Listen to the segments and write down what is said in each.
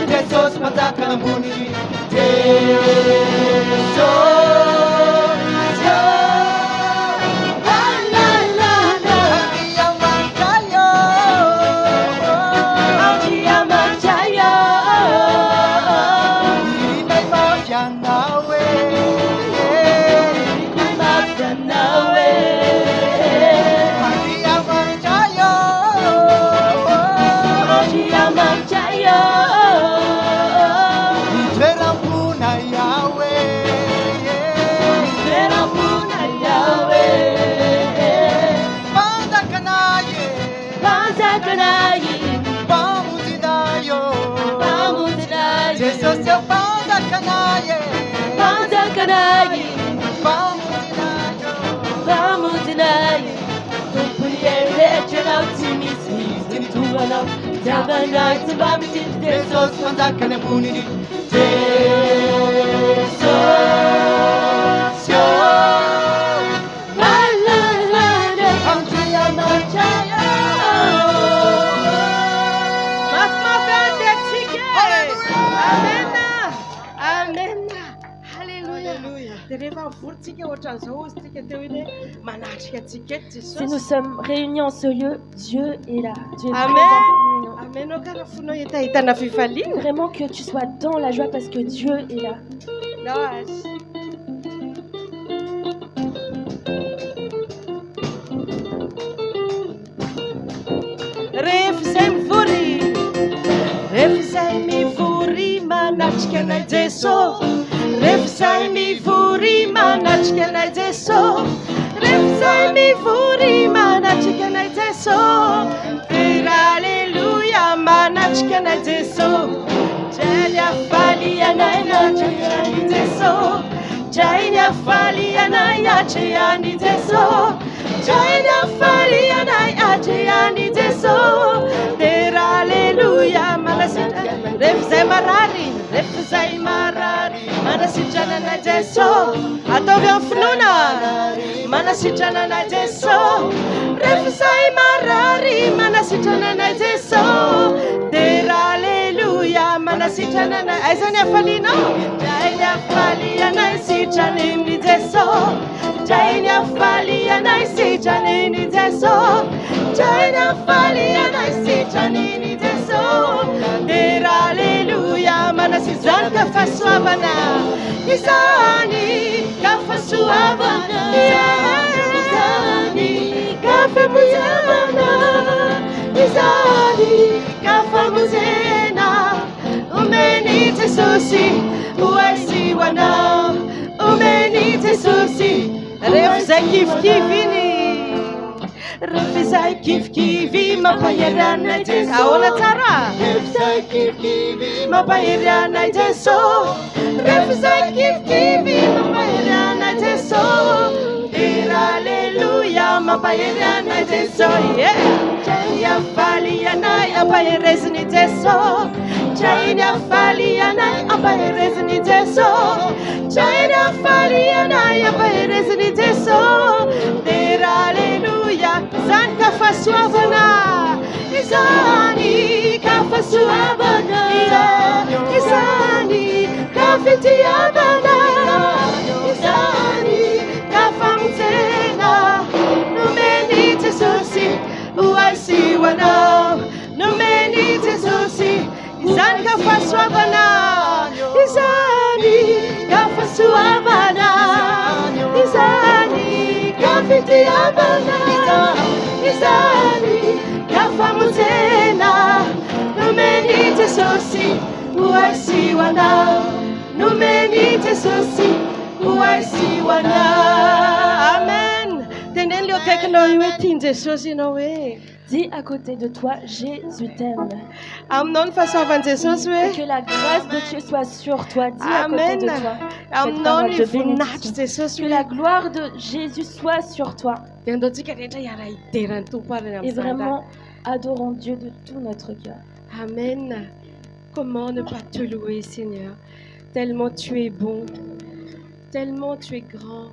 Jesus matakana muniri Si nous sommes réunis en ce lieu, Dieu est là. Dieu est Amen. présent parmi nous. Vraiment que tu sois dans la joie parce que Dieu est là. Alléluia, manachkana Jesu. Jaya fali anaya chayani Jesu. Jaya fali anaya chayani Jesu. Jaya fali anaya chayani Jesu. Alléluia, manasita. Refzai marari, manasijana na Jesu. Atovya fununa, manasijana na Jesu. Refzai marari, manasijana na Jesu. Alléluia, manasijana na Aizania falina. Jainya falia na isijana ni Jesu. Jainya falia na isijana ni Jesu. Jainya falia na isijana ni Jesu. Alléluia, manasizan kafasuavana. Izani kafasuavana. Izani kafamuzana. Izani kafamuzena. Umenite susi, uaisi wana. Umenite susi, refza kif kifini. Refza kif kivi mapayerana Jesu. Aona tara. Refza kif kivi mapayerana Jesu. Refza kif kivi mapayerana Jesu. Alléluia, mapayerana Jesu. Jaya fali anai apayerezni Jesu. Jaya fali anai apayerezni Jesu. Jaya fali anai apayerezni Jesu. Alléluia, zan kafasuavana. Izani kafasuavana. Izani kafitiavana. Izani kafamtena. Numenite susi, uaisi wana. Numenite susi, izan kafasuavana. Izani kafasuavana. Izani kafitiavana. Izani kafamtena. Numenite susi, uaisi wana. Numenite susi, uaisi wana. Amen. Tenenlio kekno yuetinje susi nowe. Dis à côté de toi, Jésus t'aime. Amnon fasavan Jesus we. Que la grâce de Dieu soit sur toi. Dis à côté Amen. de toi. Cette Amnon parole de ifunach bénédiction. Jesus Que we. la gloire de Jésus soit sur toi. Tendo tikareta yara iteran tu pare Et vraiment, adorons Dieu de tout notre cœur. Amen. Comment ne pas te louer, Seigneur? Tellement tu es bon. Tellement tu es grand.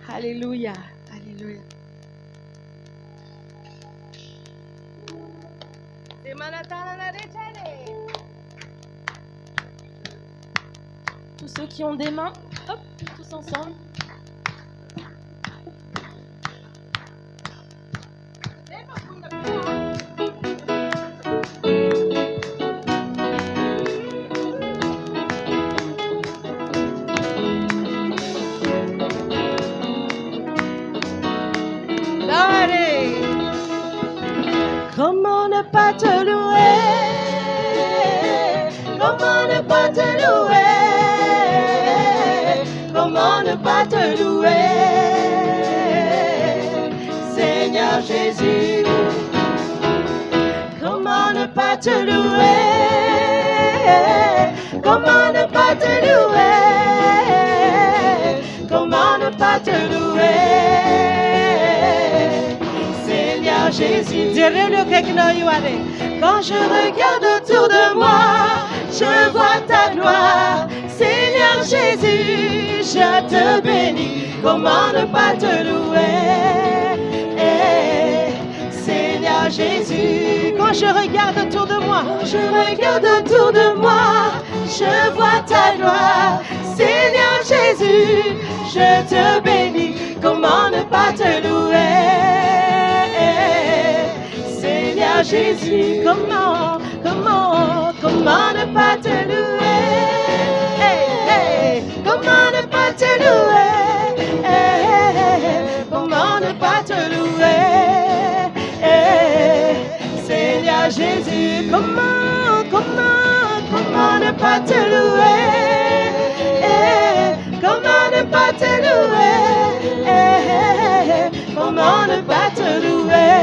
Alléluia. Alléluia. Semanatana na rechane. Tous ceux qui ont des mains, hop, tous ensemble. Allez. Comment ne pas te louer? Comment ne pas te louer? Comment ne pas te louer? Seigneur Jésus. Comment ne pas te louer? Comment ne pas te louer? Comment ne pas te louer? Seigneur Jésus. Quand je regarde autour de moi, je vois ta gloire. Seigneur Jésus, je te bénis. Comment ne pas te louer? Seigneur Jésus. Quand je regarde autour de moi, je regarde autour de moi, je vois ta gloire. Seigneur Jésus, je te bénis. Comment ne pas te louer? Seigneur Jésus, comment ne pas te louer? Comment ne pas te louer? Comment ne pas te louer? Seigneur Jésus, comment ne pas te louer? Comment ne pas te louer? Comment ne pas te louer?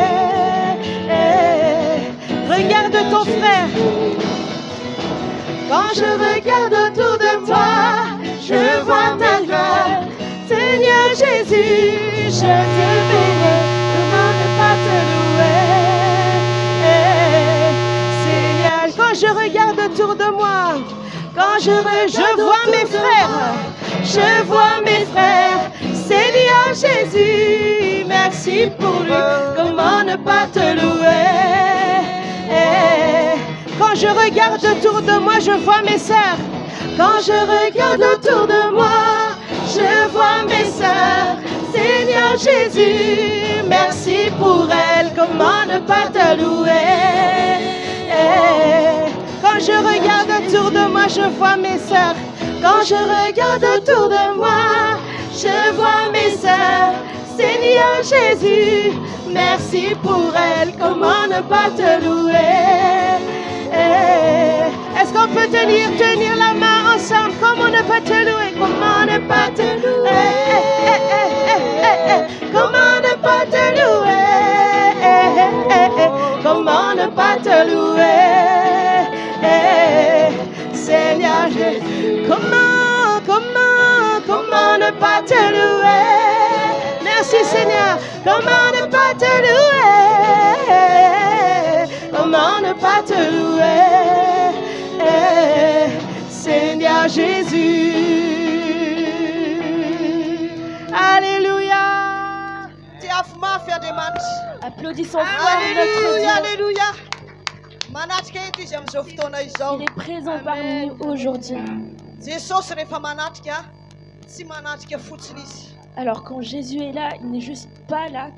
Regarde ton frère. Quand je regarde autour de toi, je vois ta gloire. Seigneur Jésus, je te bénis. Comment ne pas te louer? Seigneur, quand je regarde autour de moi, quand je vois mes frères, je vois mes frères. Seigneur Jésus, merci pour lui. Comment ne pas te louer? Quand je regarde autour de moi, je vois mes sœurs. Quand je regarde autour de moi, je vois mes sœurs. Seigneur Jésus, merci pour elles. Comment ne pas te louer? Quand je regarde autour de moi, je vois mes sœurs. Quand je regarde autour de moi, je vois mes sœurs. Seigneur Jésus, merci pour elles. Comment ne pas te louer? Est-ce qu'on peut tenir la main ensemble? Comment ne pas te louer? Comment ne pas te louer? Comment ne pas te louer? Comment ne pas te louer? Seigneur Jésus, comment ne pas te louer? Merci Seigneur, comment ne pas te louer? Comment ne pas te louer? Seigneur Jésus. Alléluia. Applaudissons fort notre Dieu. Alléluia. Il est présent parmi nous aujourd'hui. Alors quand Jésus est là, il n'est juste pas là,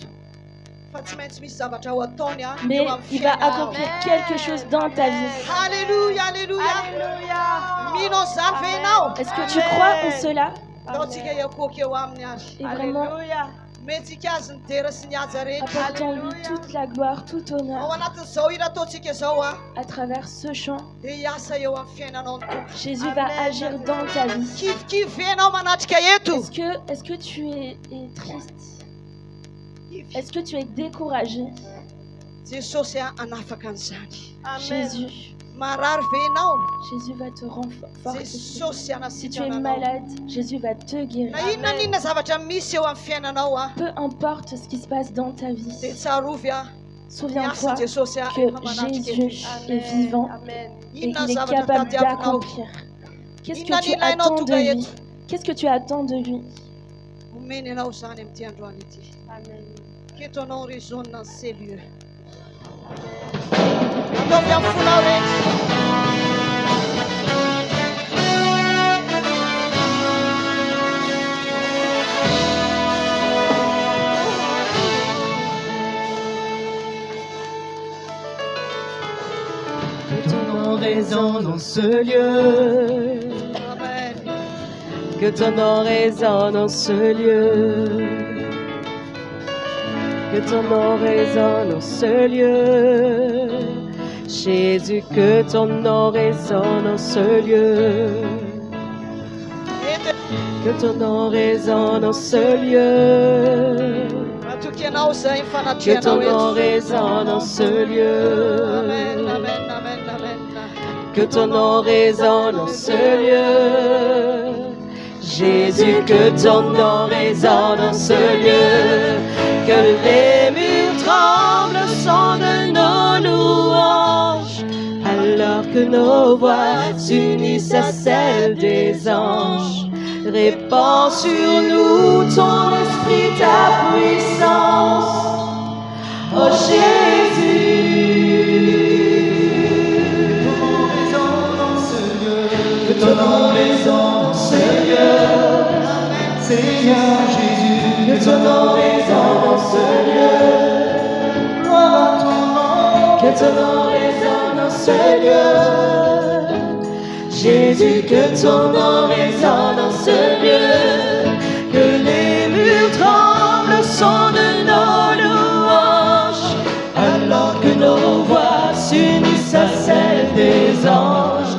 mais il va accomplir quelque chose dans ta vie. Alléluia, alléluia. Est-ce que tu crois en cela? Et vraiment, apportons-lui toute la gloire, tout honneur à travers ce chant. Jésus va agir dans ta vie. Est-ce que tu es triste? Est-ce que tu es découragé? Jésus va te renforcer. Si tu es malade, Jésus va te guérir. Peu importe ce qui se passe dans ta vie, souviens-toi que Jésus est vivant et il est capable d'accomplir. Qu'est-ce que tu attends de lui? Qu'est-ce que tu attends de lui? Amen. Que ton nom résonne dans ces lieux. résonne dans ce lieu. Amen. Que ton nom résonne dans ce lieu. Que ton nom résonne dans ce lieu. Jésus, que ton nom résonne dans ce lieu. Que ton nom résonne dans ce lieu. Que ton nom résonne dans ce lieu. Amen, amen, amen, amen. Que ton nom résonne dans ce lieu. Jésus, que ton nom résonne dans ce lieu. Que les murs tremblent au son de nos louanges. Alors que nos voix s'unissent à celles des anges. Répands sur nous ton esprit, ta puissance. Oh Jésus, que ton nom résonne dans ce lieu. Seigneur Jésus, que ton nom résonne dans ce lieu. Gloire à ton nom, que ton nom résonne dans ce lieu. Jésus, que ton nom résonne dans ce lieu. Que les murs tremblent au son de nos louanges. Alors que nos voix s'unissent à celles des anges.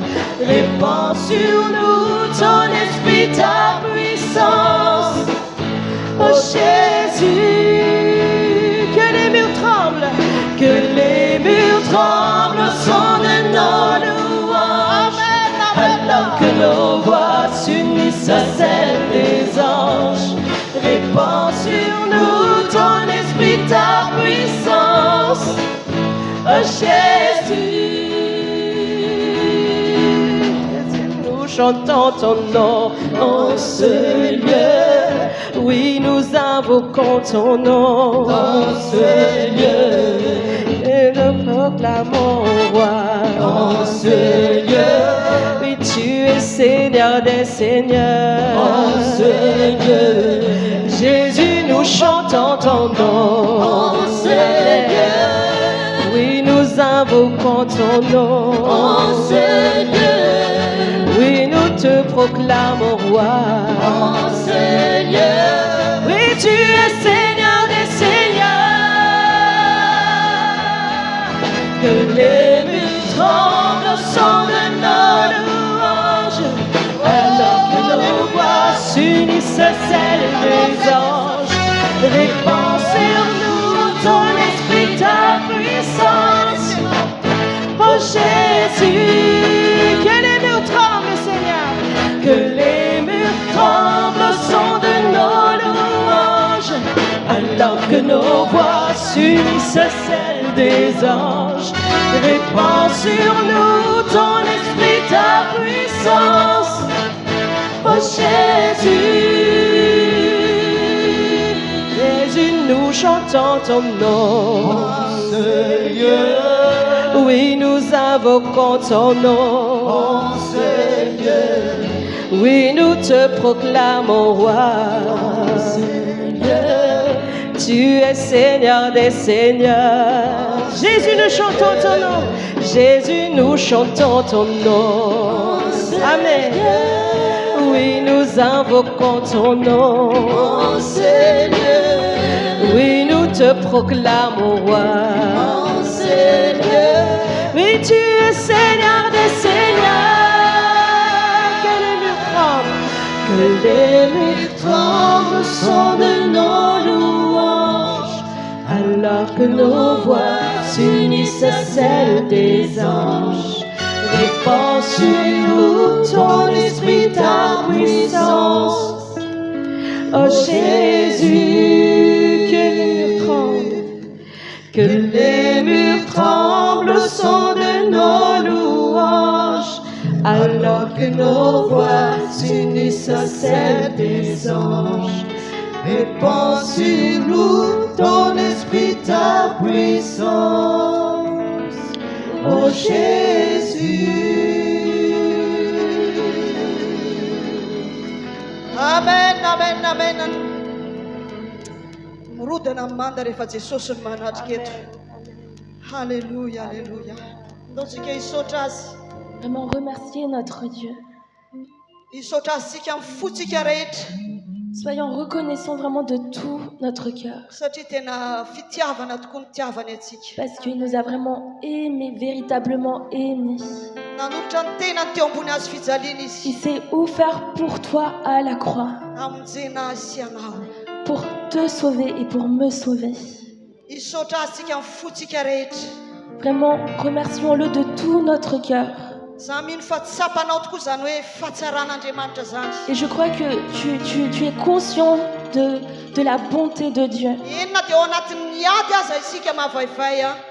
Répands sur nous ton esprit, ta puissance. Oh Jésus, que les murs tremblent. Que les murs tremblent au son de nos louanges. Alors que nos voix s'unissent à celles des anges. Répands sur nous ton esprit, ta puissance. Oh Jésus, nous chantons ton nom en ce lieu. Oui, nous invoquons ton nom en ce lieu. Et nous proclamons roi en ce lieu. Oui, tu es Seigneur des seigneurs en ce lieu. Jésus, nous chantons ton nom en ce lieu. Oui, nous invoquons ton nom en ce lieu. Oui, nous te proclamons roi en ce lieu. Oui, tu es Seigneur des seigneurs. Que les murs tremblent au son de nos louanges. Alors que nos voix s'unissent à celles des anges. Répands sur nous ton esprit, ta puissance. Oh Jésus, que les murs tremblent, Seigneur. Que les murs tremblent au son de nos louanges. Alors que nos voix s'unissent à celles des anges. Répands sur nous ton esprit, ta puissance. Oh Jésus, Jésus, nous chantons ton nom en ce lieu. Oui, nous invoquons ton nom en ce lieu. Oui, nous te proclamons roi en ce lieu. Tu es Seigneur des seigneurs. Jésus, nous chantons ton nom. Jésus, nous chantons ton nom. Amen. Oui, nous invoquons ton nom en ce lieu. Oui, nous te proclamons roi en ce lieu. Oui, tu es Seigneur des seigneurs. Que les murs tremblent. Que les murs tremblent au son de nos louanges. Alors que nos voix s'unissent à celles des anges. Répands sur nous ton esprit, ta puissance. Oh Jésus, que les murs tremblent. Que les murs tremblent au son de nos louanges. Alors que nos voix s'unissent à celles des anges. Répands sur nous ton esprit, ta puissance. Oh Jésus. Amen, amen, amen. Muruda na mandare fa Jesosy ny manatrika eto. Haleluya, haleluya. Ndao tsika hisaotra azy. Vraiment remercier notre Dieu. Soyons reconnaissants vraiment de tout notre cœur. Parce qu'il nous a vraiment aimés, véritablement aimés. Il s'est offert pour toi à la croix. Pour te sauver et pour me sauver. Vraiment, remercions-le de tout notre cœur. Et je crois que tu es conscient de la bonté de Dieu.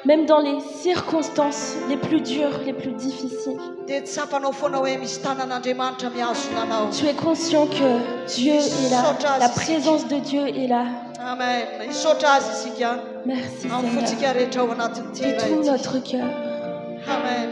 Même dans les circonstances les plus dures, les plus difficiles. Tu es conscient que Dieu est là, la présence de Dieu est là. Amen. Merci Seigneur, de tout notre cœur. Amen.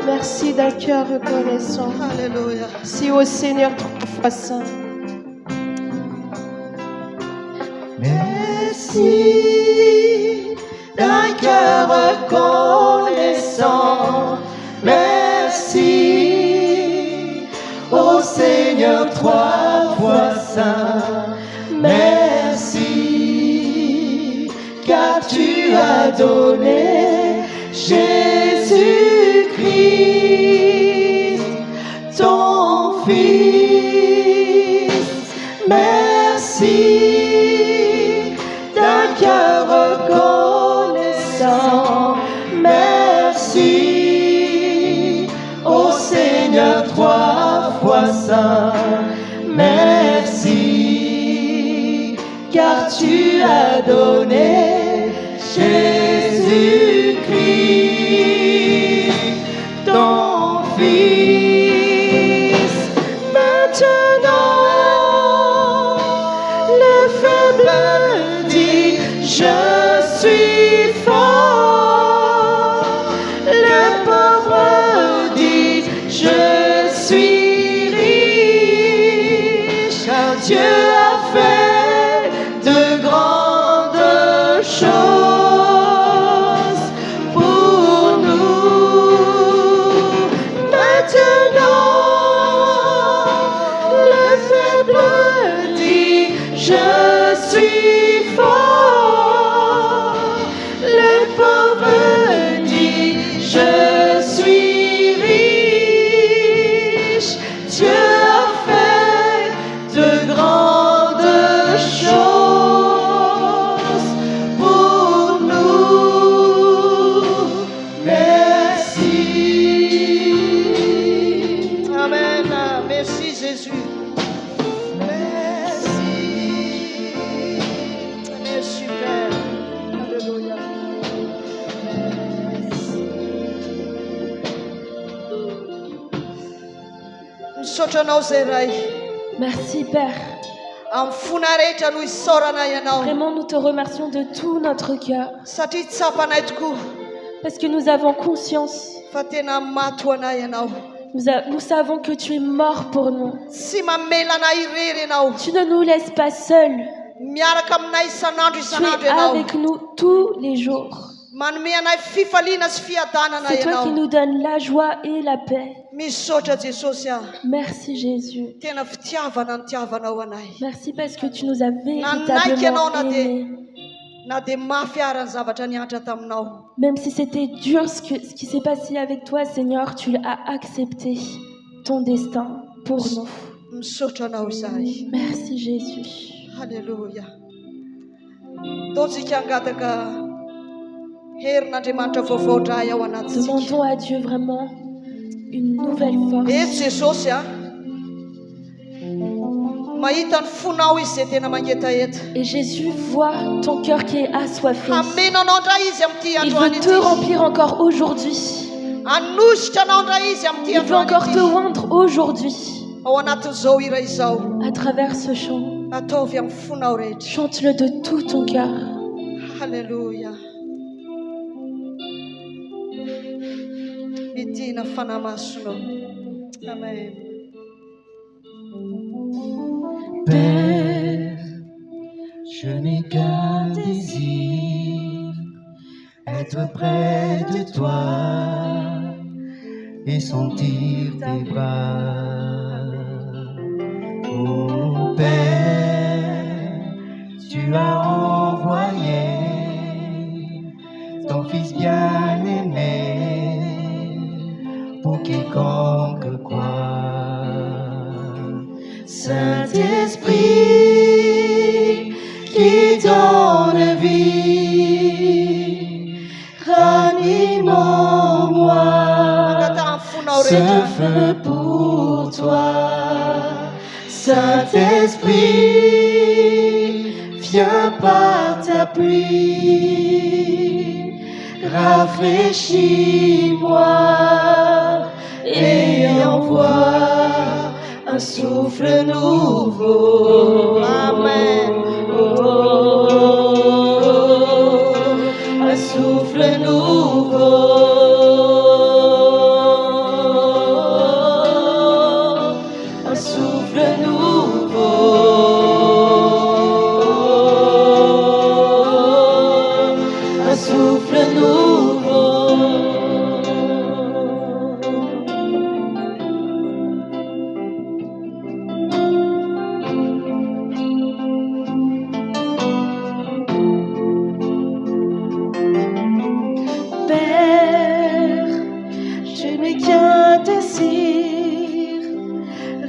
Merci d'un cœur reconnaissant. Alléluia. Si au Seigneur trois fois saint. Merci d'un cœur reconnaissant. Merci au Seigneur trois fois saint. Merci car tu as donné Jésus-Christ, ton Fils. Merci d'un cœur reconnaissant. Merci au Seigneur trois fois saint. Merci car tu as donné Jésus-Christ, ton Fils. Maintenant, le faible dit, je suis fort. Le pauvre dit, je suis riche. Car Dieu a fait de grandes Merci Père. Vraiment, nous te remercions de tout notre cœur. Parce que nous avons conscience. Nous savons que tu es mort pour nous. Tu ne nous laisses pas seuls. Tu es avec nous tous les jours. C'est toi qui nous donnes la joie et la paix. Merci Jésus. Merci parce que tu nous as véritablement aimés. Même si c'était dur ce qui s'est passé avec toi, Seigneur, tu as accepté ton destin pour nous. Merci Jésus. Alléluia. Demandons à Dieu vraiment une nouvelle force. Et Jésus voit ton cœur qui est assoiffé. Il veut te remplir encore aujourd'hui. Il veut encore te oindre aujourd'hui. À travers ce chant, chante-le de tout ton cœur. Alléluia. Amen. Père, je n'ai qu'un désir, être près de toi et sentir tes bras. Oh Père, tu as envoyé ton Fils bien-aimé pour quiconque croit. Saint-Esprit qui donne vie, ranime en moi ce feu pour toi. Saint-Esprit, viens par ta pluie, rafraîchis-moi et envoie un souffle nouveau. Amen. Un souffle nouveau. Un souffle nouveau. Un souffle nouveau.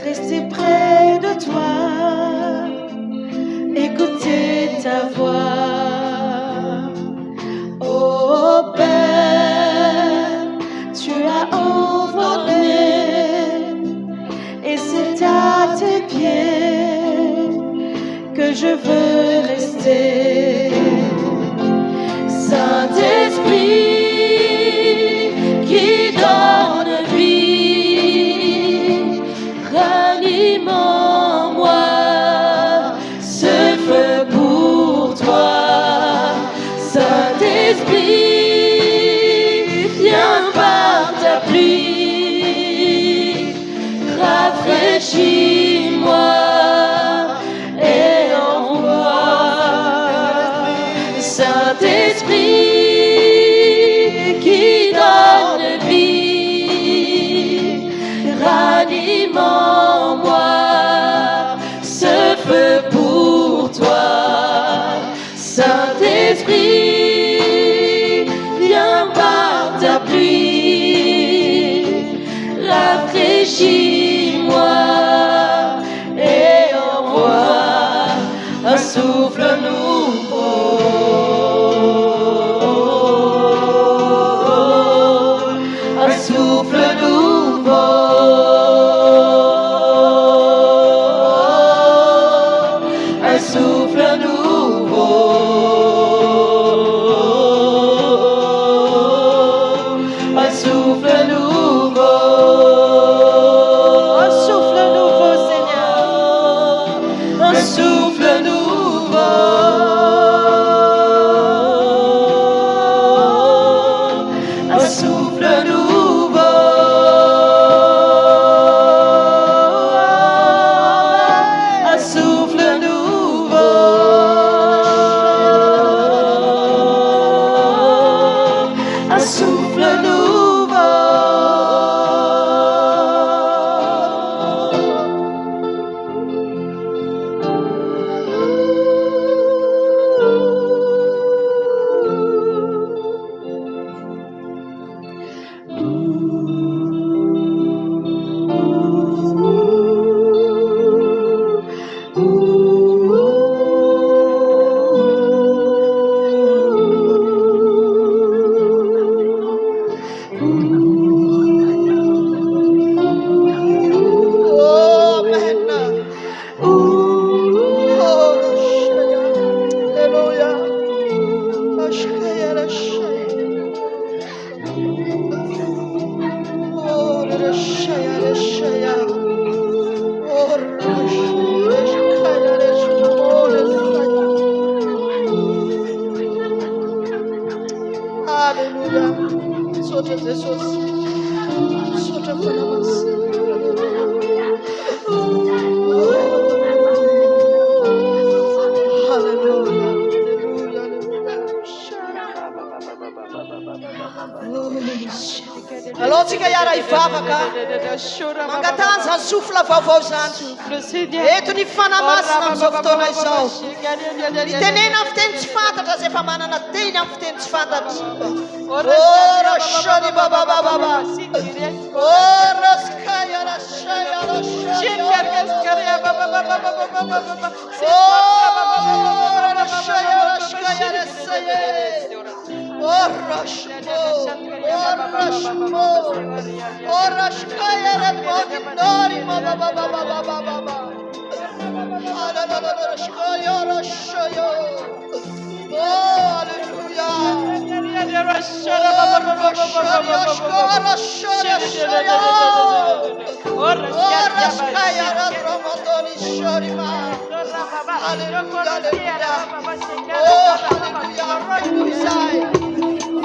Rester près de toi, écouter ta voix. Oh Père, tu as envolé, et c'est à tes pieds que je veux rester. Saint-Esprit qui donne vie, ranime en moi ce feu pour toi. Saint-Esprit, viens par ta pluie, rafraîchis-moi et envoie souffle nouveau. Mangatanza souffle vaovao zany. Eto ny fanamasina amin'izao fotoana izao. Ny tenena amin'ny fiteny tsy fantatra izay efa manana teny amin'ny fiteny tsy fantatra. Ora shani baba baba baba. Ora skaya la shaya la shaya. Ora shaya la shaya la shaya. Ora shmo. Ora shmo. Ora shkaya la bodinori baba baba baba baba. Ala la la la shkaya la shaya. Oh hallelujah. Ora shaya la shaya shaya. Ora shkaya la romotoni shorima. Hallelujah. Oh hallelujah.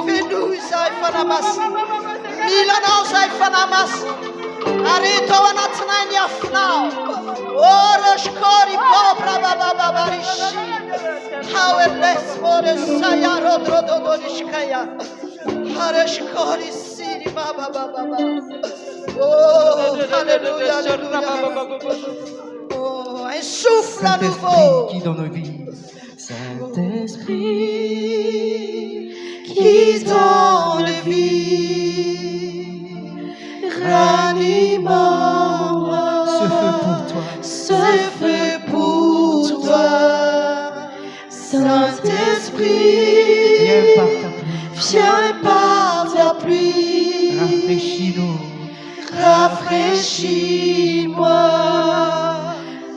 Fenuzai fanamas. Milanao zay fanamas. Arito anatina ny afinao. Ora shkori bobra baba baba rishi. Powerless ora saya rodrodoni shkaya. Hare shkori siri baba baba baba. Oh hallelujah hallelujah. Oh un souffle à nouveau qui donne vie. Saint-Esprit qui donne vie, ranime-moi. Ce feu pour toi, Ce feu pour toi, Saint-Esprit, viens par ta pluie, viens par ta pluie, rafraîchis-nous, rafraîchis-moi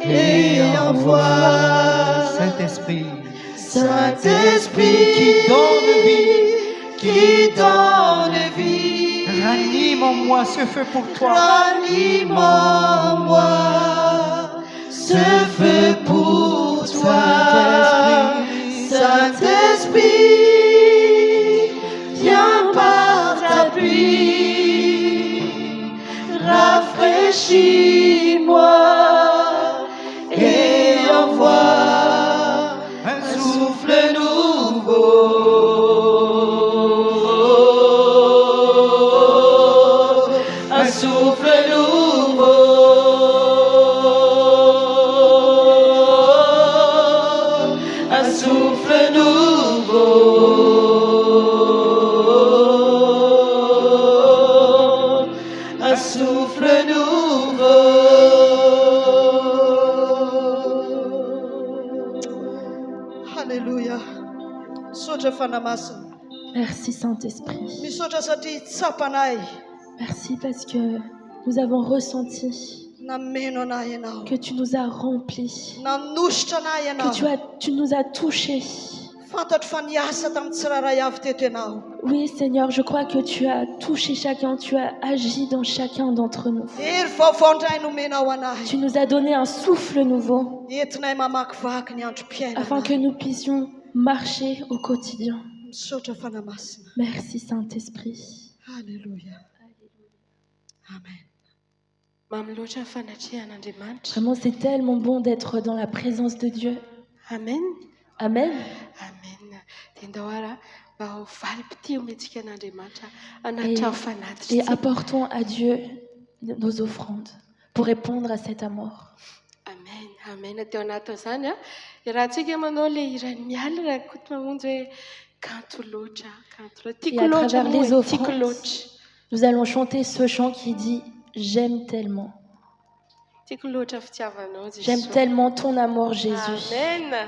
et envoie Saint-Esprit, Saint-Esprit qui donne vie, qui donne vie, ranime en moi ce feu pour toi, ranime en moi ce feu pour toi, Saint-Esprit, viens par ta pluie, rafraîchis-moi et envoie un souffle nouveau, un souffle nouveau, un souffle nouveau, un souffle nouveau. Hallelujah. Sotra fanamasina. Merci Saint-Esprit. Misotra satria tsapanay. Merci parce que nous avons ressenti Nameno anahy ianao. que tu nous as remplis, Nanositra anahy ianao. que tu nous as touchés. Fantatro fa niasa tamin'ny tsiraray avy teto ianao. Oui Seigneur, je crois que tu as touché chacun, tu as agi dans chacun d'entre nous. Hery vaovao indray nomenao anahy. Tu nous as donné un souffle nouveau Entinay mamakivaky ny androm-piainana. afin que nous puissions marcher au quotidien. Misotra fanamasina. Merci Saint-Esprit. Alléluia. Amen. Mamloatra fanatrihan'Andriamanitra. Vraiment, c'est tellement bon d'être dans la présence de Dieu. Amen. Amen. Amen. Dia andao ara Et apportons à Dieu nos offrandes pour répondre à cet amour. Amen, amen. Teo anatin'izany a, rahantsika manao le iray miala raha koto mamonjy hoe kanto loatra, kanto loatra. Et à travers les offrandes, nous allons chanter ce chant qui dit « J'aime tellement ». Tiako loatra fitiavanao Jesosy. J'aime tellement ton amour, Jésus. Amen.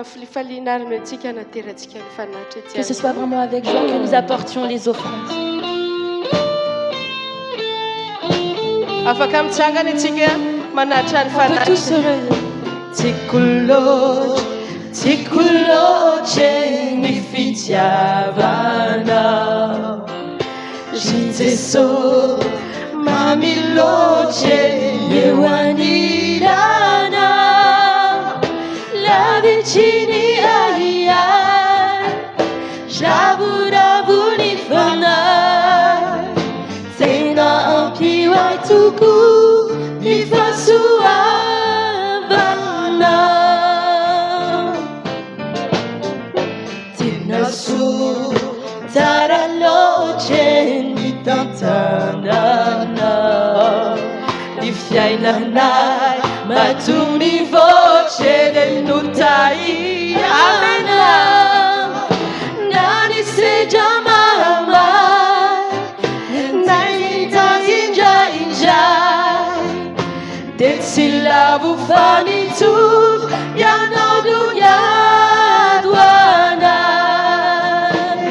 Fifaliana ary no antsika naterantsika ny fanatitra ety Que ce soit vraiment avec joie que nous apportions les offrandes. Afaka mitsangana antsika manatitra ny On peut tous se fanatitra. lever. Tiako loatra ny fitiavanao Jesosy mamiloatra eo anilana la vicina ai Javoravo ny fanahy tena ampiwa toko ny fahasoavana tena soa tsara loatra ny tantanana ny fiainanay mahatonga ny voce del notaiana na ny sedra mahamay na ny tangindraindray de tsy lavo fanitsoro ianao no niado anay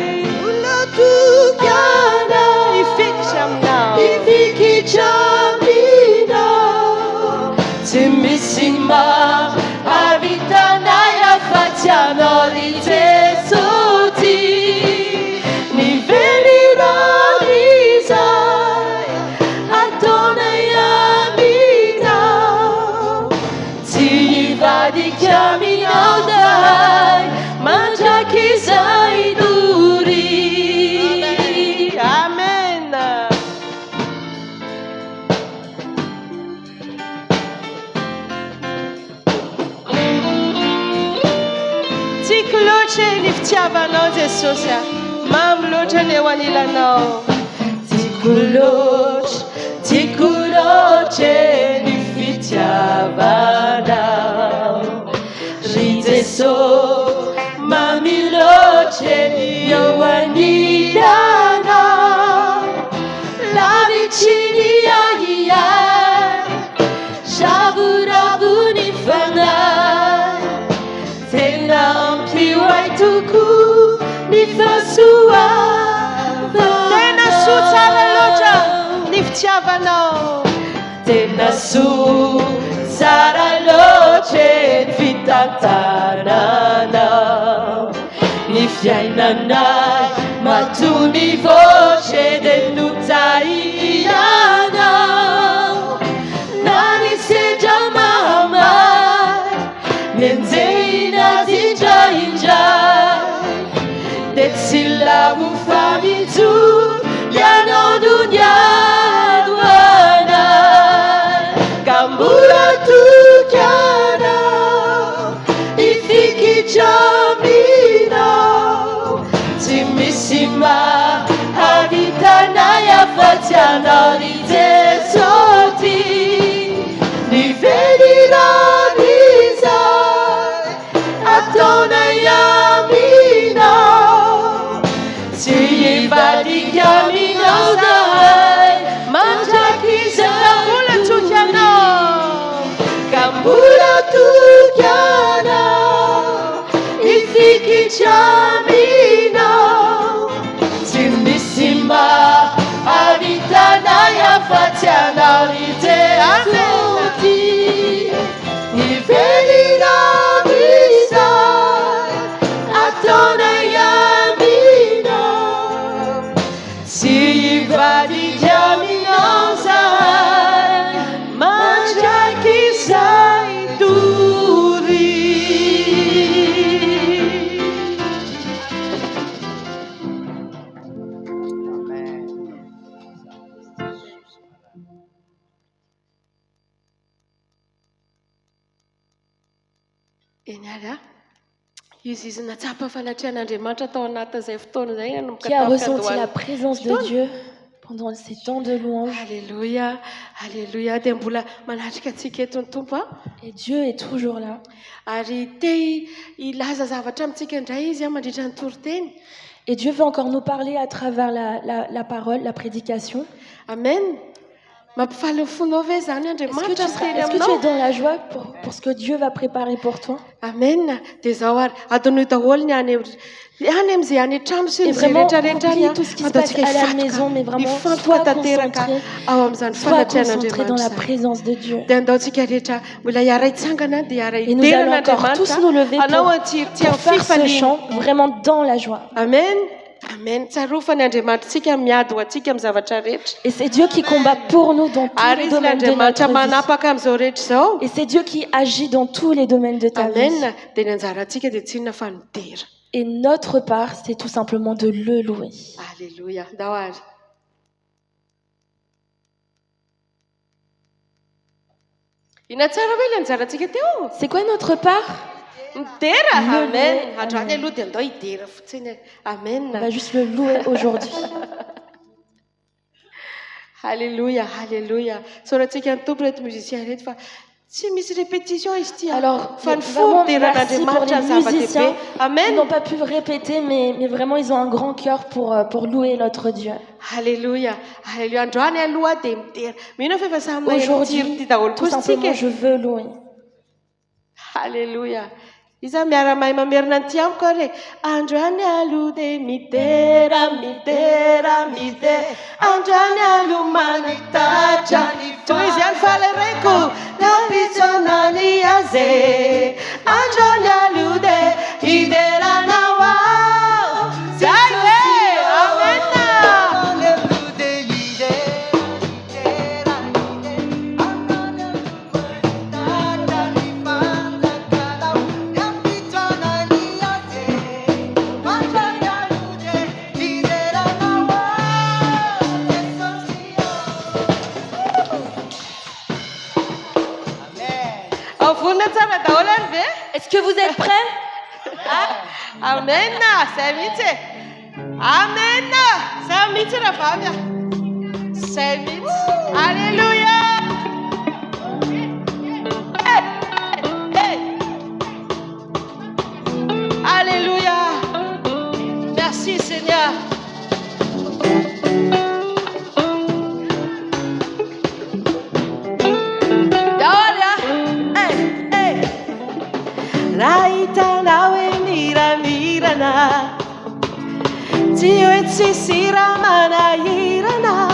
olotokana Ifikitra aminao. ifikitra aminao tsy misy mahavitanay afa-tsy anao ry Jesosy nivelirany izay ataonay aminao tsy hivadika aminao zahay mandraky izay dory Amen. Tiako loatra ny fitiavanao Jesosy a. Mamy loatra ny eo anilanao. tiako loatra ny fitiavanao ry Jesosy mamy loatra eo anilana la vicini ai Javoravo ny fanahy tena ampiway toko ny fahasoavana Tena soa tsara loatra ny fitiavanao. tena soa tsara loatra ny fitantananao ny fiainanay mahatonga ny voce del notaianao na ny sedra mahamay mianjena zindraindray de tsy lavo famitoro ianao no niado anay ka mbola tokanao ifikitra aminao tsy misy mahavitanay afa-tsy anao ry Jesosy nivelirany izay ataonay aminao tsy hivadika aminao zahay mandraky izay Mbola tokanao. ka mbola tokanao ifikitra aminao tsy misy mahavitanay afa-tsy anao ry Jesosy nivelirany izay ataonay aminao tsy hivadika aminao zahay mandraky izay dory Eny ary a, Qui a ressenti la présence de Dieu pendant ces temps de louange. Alléluia, alléluia. Et Dieu est toujours là. Et Dieu veut encore nous parler à travers la parole, la prédication. Amen. Est-ce que tu es dans la joie pour ce que Dieu va préparer pour toi? Amen. Et vraiment, oublie tout ce qui se passe à la maison, mais vraiment, sois concentré dans la présence de Dieu. Et nous allons encore tous nous lever pour faire ce chant vraiment dans la joie. Amen. Amen. Et c'est Dieu qui combat pour nous dans tous les domaines de notre vie. Et c'est Dieu qui agit dans tous les domaines de ta vie. Et notre part, c'est tout simplement de le louer. Alléluia. C'est quoi notre part? Amen. Amen. On va juste le louer aujourd'hui. Alléluia, alléluia. Alors, vraiment, merci pour les musiciens. Ils n'ont pas pu répéter, mais vraiment, ils ont un grand cœur pour louer notre Dieu. Alléluia, alléluia. Aujourd'hui, tout simplement, je veux louer. Alléluia. Iza miaramay mamerina ny tiamiko ary androany alude mitera mitera mitera androany alumana tacha toy izy ihany fahalareko napitsonany aze androany alude hideranao ao zay e amena Est-ce que vous êtes prêts? Amen. Amen. Alléluia. Alléluia. Merci Seigneur. Raita nawe mira mirana Tio et sisira mana irana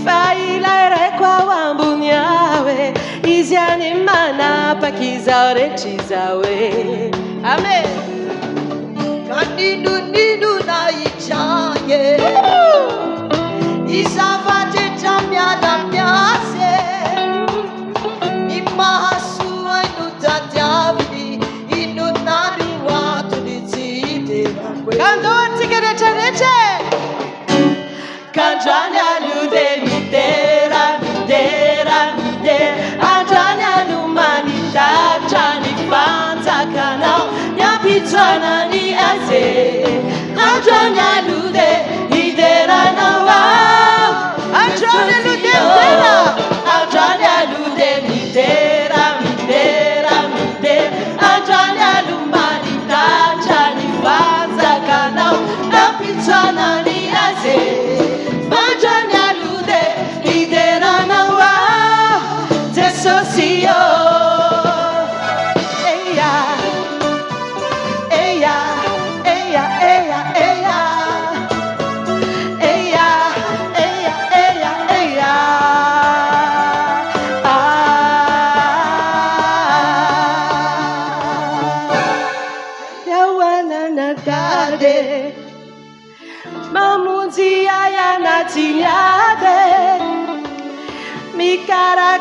Faila rekwa wambunyawe Iziani mana pakizaure chizawe Amen. Kaninu ninu na ichanye Isavate chamya na myase Imahasu Kanjani alude mitera mitera mitera Anjani alumanita chani fanza kanao Nyapitwana ni aze Anjani alude idera na wao Anjani alude mitera Anjani alude mitera mitera mitera Anjani alumanita chani fanza kanao Nyapitwana ni aze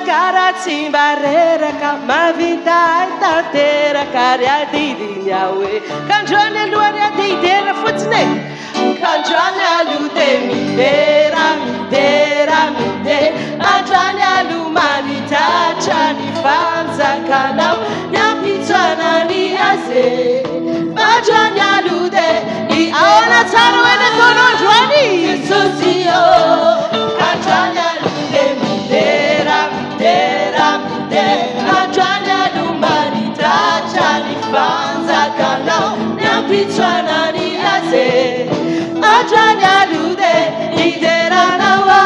Cara timbarera kamavita tatera karia didinyawe kanjone luaria didera futne kanjone alude midera midera midera ajane alumanita chani fanza kanao nyapitana ni aze Andrani alude lideranawa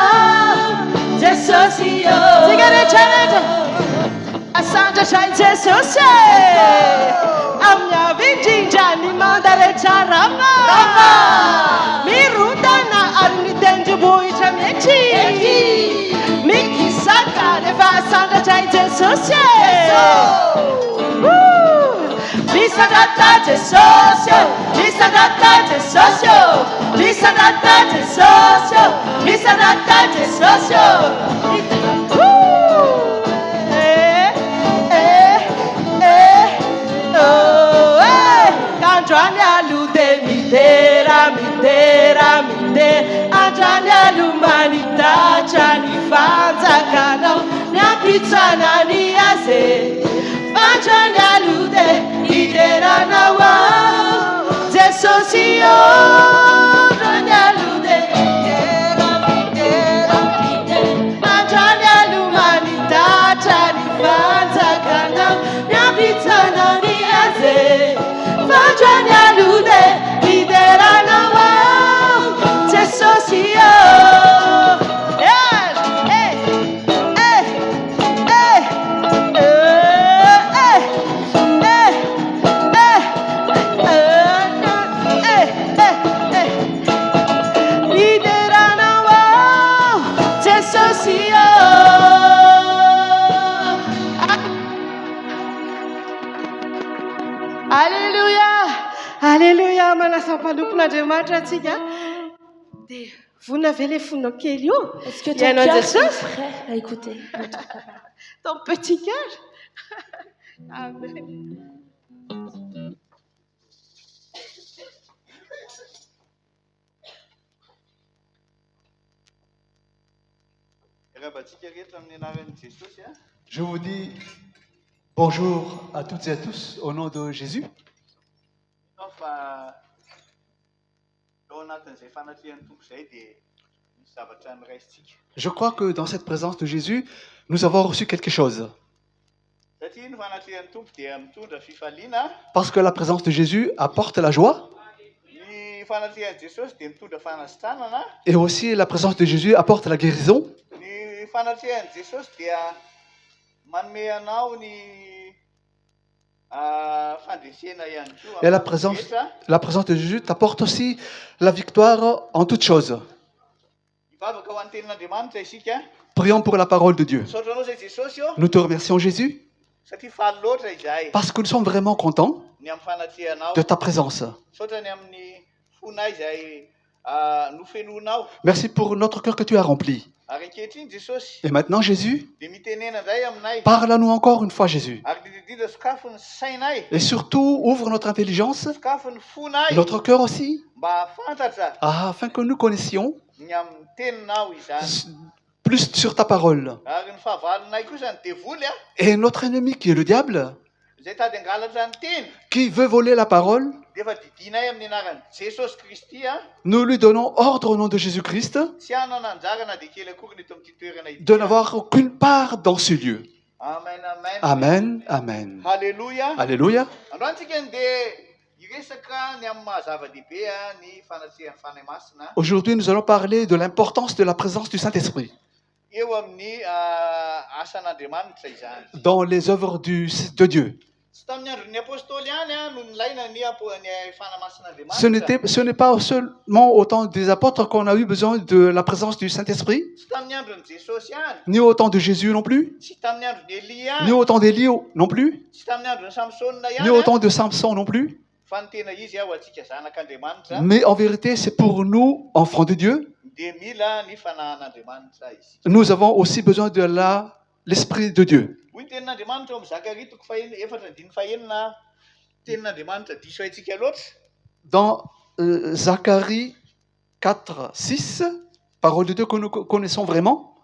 Jesosio Sigare challenge Asante chai Jesosio Amya vijinja ni mandare charama Mirudana arni denju boi chamyechi Miki saka deva asante chai Jesosio Lisa data de socio, Lisa data de socio, Lisa data de socio, Lisa data de socio. Andrania lude midera, midera, midera. Andrania lumanita chani fanza kana, nya pizza nani ase. Andrania lude midera nawa, Jesosio. Andrania lude midera, midera, midera. Andrania lumanita chani fanza kana, nya pizza nani ase. Andrania lude midera nawa, Jesosio. Alléluia, Alléluia, manasampalopin'Andriamanitra atsika. Dia vonina ve le fonao kely io? Est-ce que ton Ianao cœur est Jesosy? prêt à écouter notre papa? Ton petit cœur. Amen. Je vous dis bonjour à toutes et à tous au nom de Jésus. Je crois que dans cette présence de Jésus, nous avons reçu quelque chose. Parce que la présence de Jésus apporte la joie. Et aussi la présence de Jésus apporte la guérison. Et la présence de Jésus t'apporte aussi la victoire en toutes choses. Prions pour la parole de Dieu. Nous te remercions Jésus parce que nous sommes vraiment contents de ta présence. Merci pour notre cœur que tu as rempli. Et maintenant Jésus, parle à nous encore une fois Jésus. Et surtout ouvre notre intelligence, notre cœur aussi, afin que nous connaissions plus sur ta parole. Et notre ennemi qui est le diable, qui veut voler la parole, nous lui donnons ordre au nom de Jésus-Christ de n'avoir aucune part dans ce lieu. Amen, amen. Alléluia. Alléluia. Aujourd'hui, nous allons parler de l'importance de la présence du Saint-Esprit dans les œuvres de Dieu. Ce n'est pas seulement au temps des apôtres qu'on a eu besoin de la présence du Saint-Esprit, ni au temps de Jésus non plus, ni au temps d'Élie non plus, ni au temps de Samson non plus. Mais en vérité, c'est pour nous, enfants de Dieu, nous avons aussi besoin de l'Esprit de Dieu. Dans Zacharie 4, 6, parole de Dieu que nous connaissons vraiment.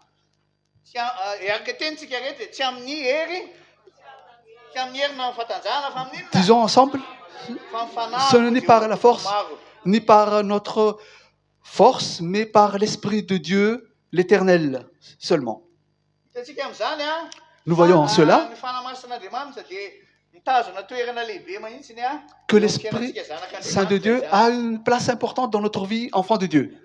Disons ensemble, ce n'est par la force, ni par notre force, mais par l'Esprit de Dieu, l'Éternel seulement. Nous voyons cela. que l'Esprit Saint de Dieu a une place importante dans notre vie, enfant de Dieu.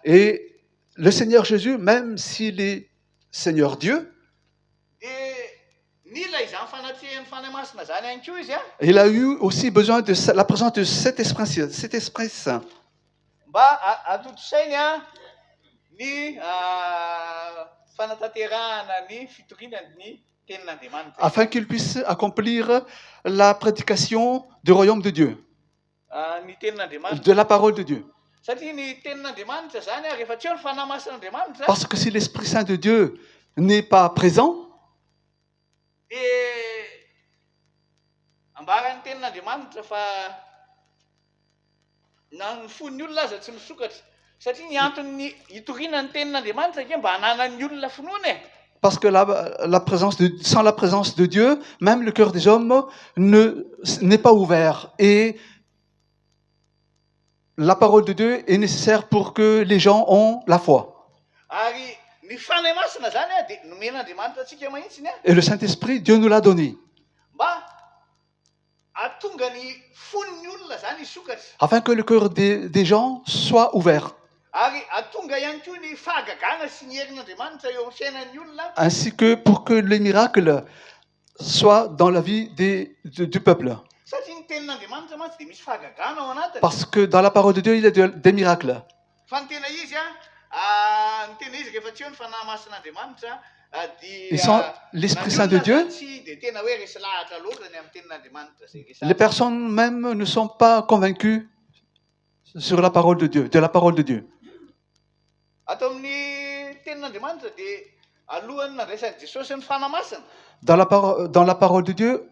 Et le Seigneur Jésus, même s'il est Seigneur Dieu, il a eu aussi besoin de la présence de cet Esprit Saint. Afin qu'il puisse accomplir la prédication du royaume de Dieu, de la parole de Dieu. Parce que si l'Esprit Saint de Dieu n'est pas présent, parce que sans la présence de Dieu, même le cœur des hommes n'est pas ouvert. Et la parole de Dieu est nécessaire pour que les gens ont la foi. Et le Saint-Esprit, Dieu nous l'a donné. Afin que le cœur des gens soit ouvert. Ainsi que pour que les miracles soient dans la vie du peuple. Parce que dans la parole de Dieu, il y a des miracles. Ils sont l'Esprit Saint de Dieu. Les personnes même ne sont pas convaincues sur la parole de Dieu, de la parole de Dieu. Dans la parole de Dieu,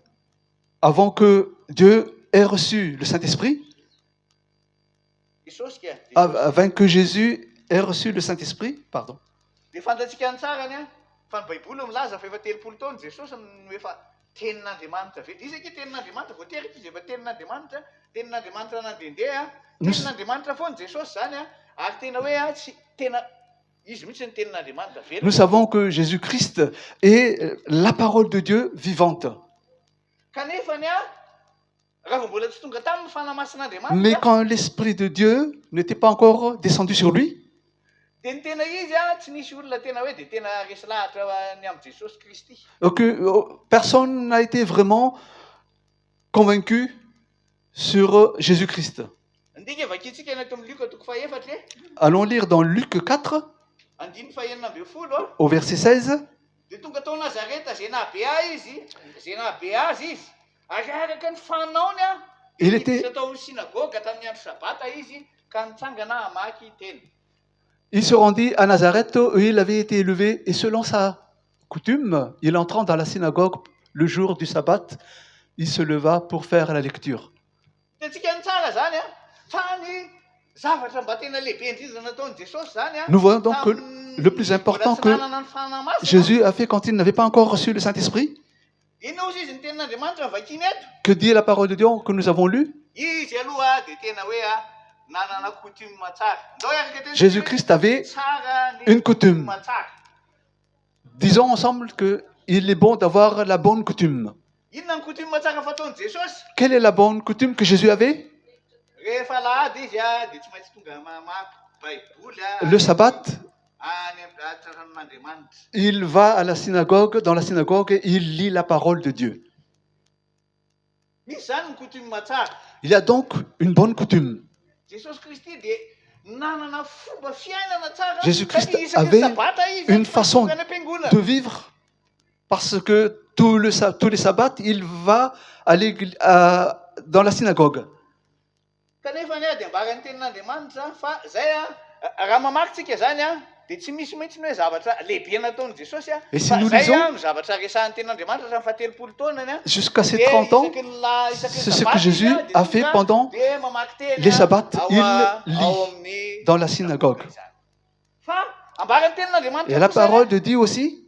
avant que Dieu ait reçu le Saint-Esprit, avant que Jésus ait reçu le Saint-Esprit, pardon. Nous savons que Jésus-Christ est la parole de Dieu vivante. Mais quand l'Esprit de Dieu n'était pas encore descendu sur lui, personne n'a été vraiment convaincu sur Jésus-Christ. Allons lire dans Luc 4, au verset 16. Il se rendit à Nazareth où il avait été élevé et selon sa coutume, il entrant dans la synagogue le jour du sabbat, il se leva pour faire la lecture. Nous voyons donc que le plus important que Jésus a fait quand il n'avait pas encore reçu le Saint-Esprit, que dit la parole de Dieu que nous avons lue. Jésus-Christ avait une coutume. Disons ensemble qu'il est bon d'avoir la bonne coutume. Quelle est la bonne coutume que Jésus avait? Le sabbat, il va à la synagogue, dans la synagogue, et il lit la parole de Dieu. Il y a donc une bonne coutume. Jésus-Christ avait une façon de vivre parce que tous les sabbats, il va dans la synagogue. Et si nous lisons jusqu'à ses 30 ans, c'est ce que Jésus a fait pendant les sabbats. Il lit dans la synagogue. Et la parole de Dieu aussi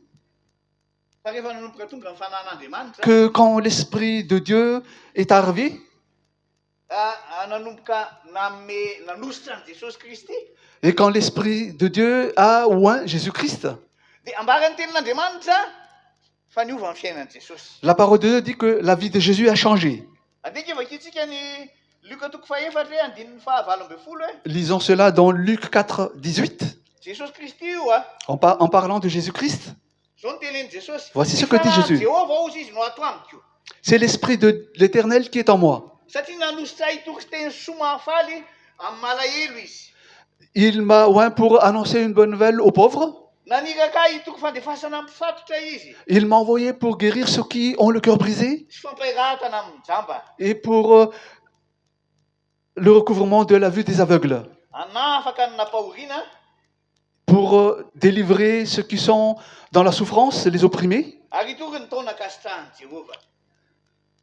que quand l'Esprit de Dieu est arrivé, et quand l'Esprit de Dieu a oint Jésus-Christ, La parole de Dieu dit que la vie de Jésus a changé. Lisons cela dans Luc 4, 18. En parlant de Jésus-Christ, voici ce que dit Jésus. C'est l'Esprit de l'Éternel qui est en moi. Il m'a oint pour annoncer une bonne nouvelle aux pauvres. Il m'a envoyé pour guérir ceux qui ont le cœur brisé et pour le recouvrement de la vue des aveugles, pour délivrer ceux qui sont dans la souffrance, les opprimés,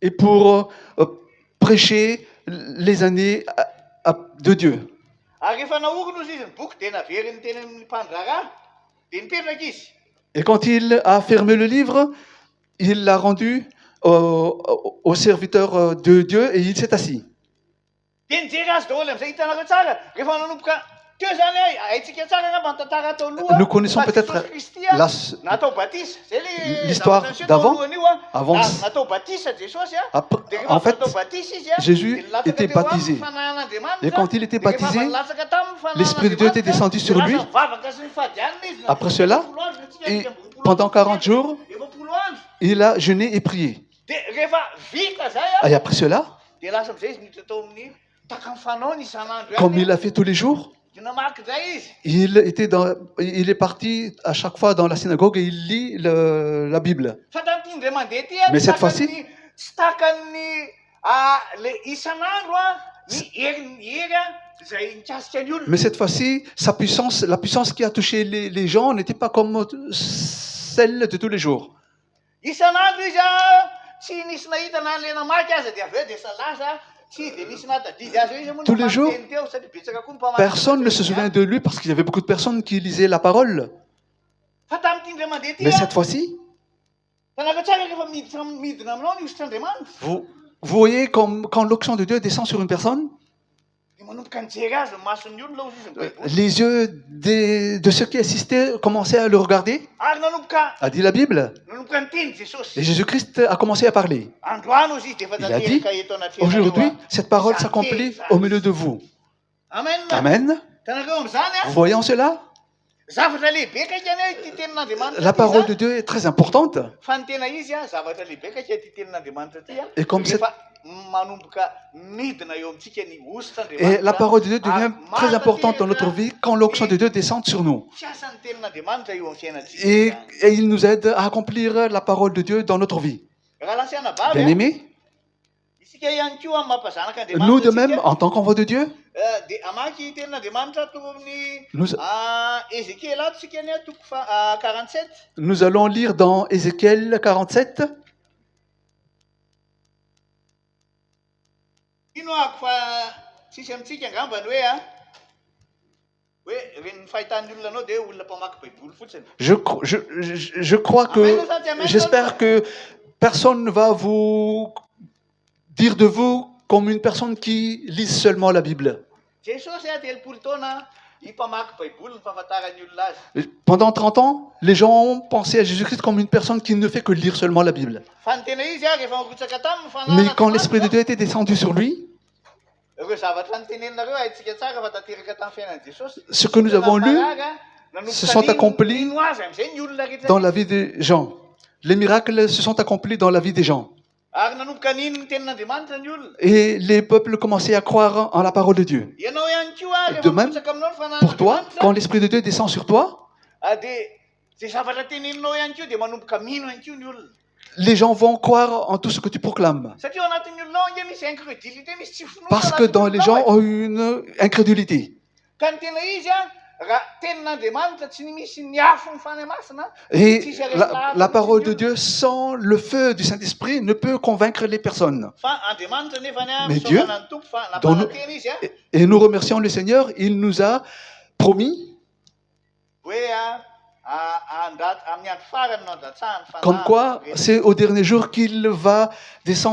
et pour prêcher les années de Dieu. Et quand il a fermé le livre, il l'a rendu au serviteur de Dieu et il s'est assis. Nous connaissons peut-être l'histoire d'avant. En fait, Jésus était baptisé. Et quand il était baptisé, l'Esprit de Dieu était descendu sur lui. Après cela, et pendant 40 jours, il a jeûné et prié. Et après cela, comme il l'a fait tous les jours, il est parti à chaque fois dans la synagogue et il lit la Bible. Mais cette fois-ci, la puissance qui a touché les gens n'était pas comme celle de tous les jours. Tous les jours, personne ne se souvient de lui parce qu'il y avait beaucoup de personnes qui lisaient la parole. Mais cette fois-ci, vous voyez quand l'onction de Dieu descend sur une personne, les yeux de ceux qui assistaient commençaient à le regarder, a dit la Bible. Et Jésus-Christ a commencé à parler. Il a dit, aujourd'hui, cette parole s'accomplit au milieu de vous. Amen. Vous voyez en cela? La parole de Dieu est très importante. Et comme et la parole de Dieu devient très importante dans notre vie quand l'onction de Dieu descend sur nous. Et il nous aide à accomplir la parole de Dieu dans notre vie. Bien aimés, nous de même, en tant qu'enfants de Dieu, nous allons lire dans Ézéchiel 47. Je crois que, j'espère que personne ne va vous dire de vous comme une personne qui lit seulement la Bible. Pendant 30 ans, les gens ont pensé à Jésus-Christ comme une personne qui ne fait que lire seulement la Bible. Mais quand l'Esprit de Dieu était descendu sur lui, ce que nous avons lu se sont accomplis dans la vie des gens. Les miracles se sont accomplis dans la vie des gens. Et les peuples commençaient à croire en la parole de Dieu. De même, pour toi, quand l'Esprit de Dieu descend sur toi, les gens vont croire en tout ce que tu proclames. Parce que dans les gens ont une incrédulité. Et la parole de Dieu sans le feu du Saint-Esprit ne peut convaincre les personnes. Mais Dieu, et nous remercions le Seigneur, il nous a promis comme quoi c'est au dernier jour qu'il va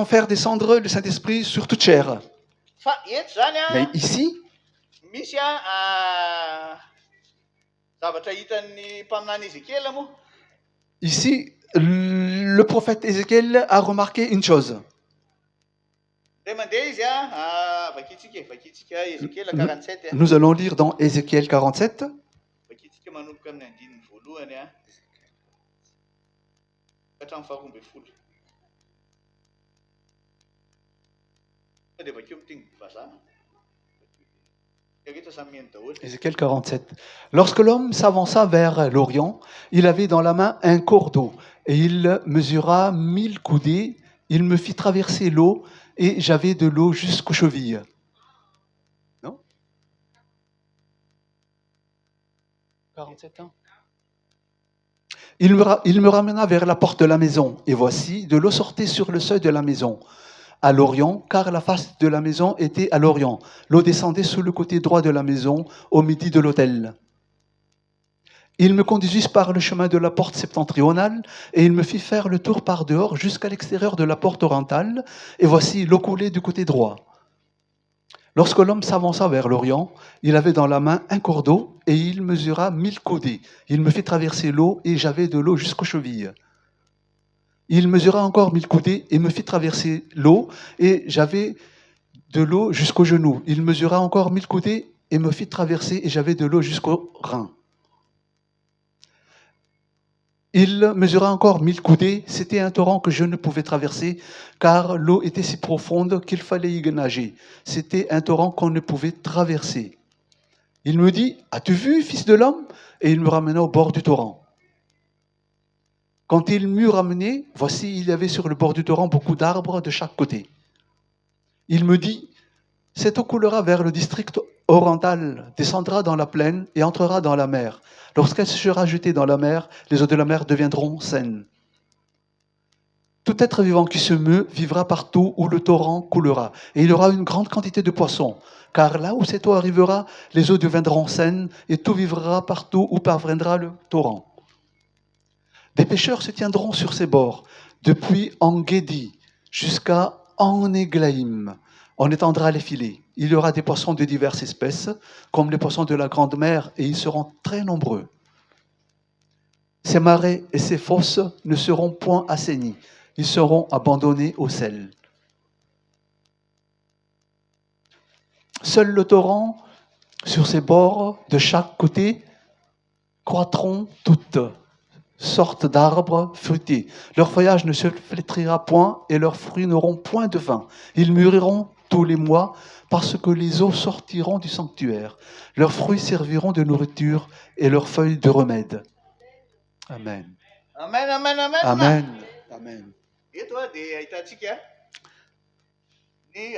faire descendre le Saint-Esprit sur toute chair. Mais ici, Ici, le prophète Ézéchiel a remarqué une chose. Nous allons lire dans Ézéchiel 47. Ézéchiel 47. Lorsque l'homme s'avança vers l'Orient, il avait dans la main un cordeau, et il mesura 1000 coudées. Il me fit traverser l'eau, et j'avais de l'eau jusqu'aux chevilles. Non 47 ans. Il me ramena vers la porte de la maison, et voici, de l'eau sortait sur le seuil de la maison, à l'orient, car la face de la maison était à l'orient. L'eau descendait sur le côté droit de la maison, au midi de l'autel. Il me conduisit par le chemin de la porte septentrionale, et il me fit faire le tour par dehors jusqu'à l'extérieur de la porte orientale, et voici, l'eau coulait du côté droit. Lorsque l'homme s'avança vers l'Orient, il avait dans la main un cordeau, et il mesura 1000 coudées. Il me fit traverser l'eau, et j'avais de l'eau jusqu'aux chevilles. Il mesura encore 1000 coudées, et me fit traverser l'eau, et j'avais de l'eau jusqu'aux genoux. Il mesura encore 1000 coudées, et me fit traverser, et j'avais de l'eau jusqu'aux reins. Il mesura encore 1000 coudées, c'était un torrent que je ne pouvais traverser, car l'eau était si profonde qu'il fallait y nager. C'était un torrent qu'on ne pouvait traverser. Il me dit, « As-tu vu, fils de l'homme ?» Et il me ramena au bord du torrent. Quand il m'eut ramené, voici, il y avait sur le bord du torrent beaucoup d'arbres de chaque côté. Il me dit, « Cette eau coulera vers le district oriental, descendra dans la plaine et entrera dans la mer. Lorsqu'elle sera jetée dans la mer, les eaux de la mer deviendront saines. Tout être vivant qui se meut vivra partout où le torrent coulera, et il y aura une grande quantité de poissons, car là où cette eau arrivera, les eaux deviendront saines, et tout vivra partout où parviendra le torrent. Des pêcheurs se tiendront sur ses bords, depuis En-Guédi jusqu'à En-Églaïm. On étendra les filets. Il y aura des poissons de diverses espèces, comme les poissons de la grande mer, et ils seront très nombreux. Ces marais et ces fosses ne seront point assainis. Ils seront abandonnés au sel. Seul le torrent, sur ses bords, de chaque côté, croîtront toutes sortes d'arbres fruités. Leur feuillage ne se flétrira point et leurs fruits n'auront point de fin. Ils mûriront tous les mois parce que les eaux sortiront du sanctuaire. Leurs fruits serviront de nourriture et leurs feuilles de remède. Amen. Amen, amen, amen. Amen. Amen. Ito di ahitatsika ny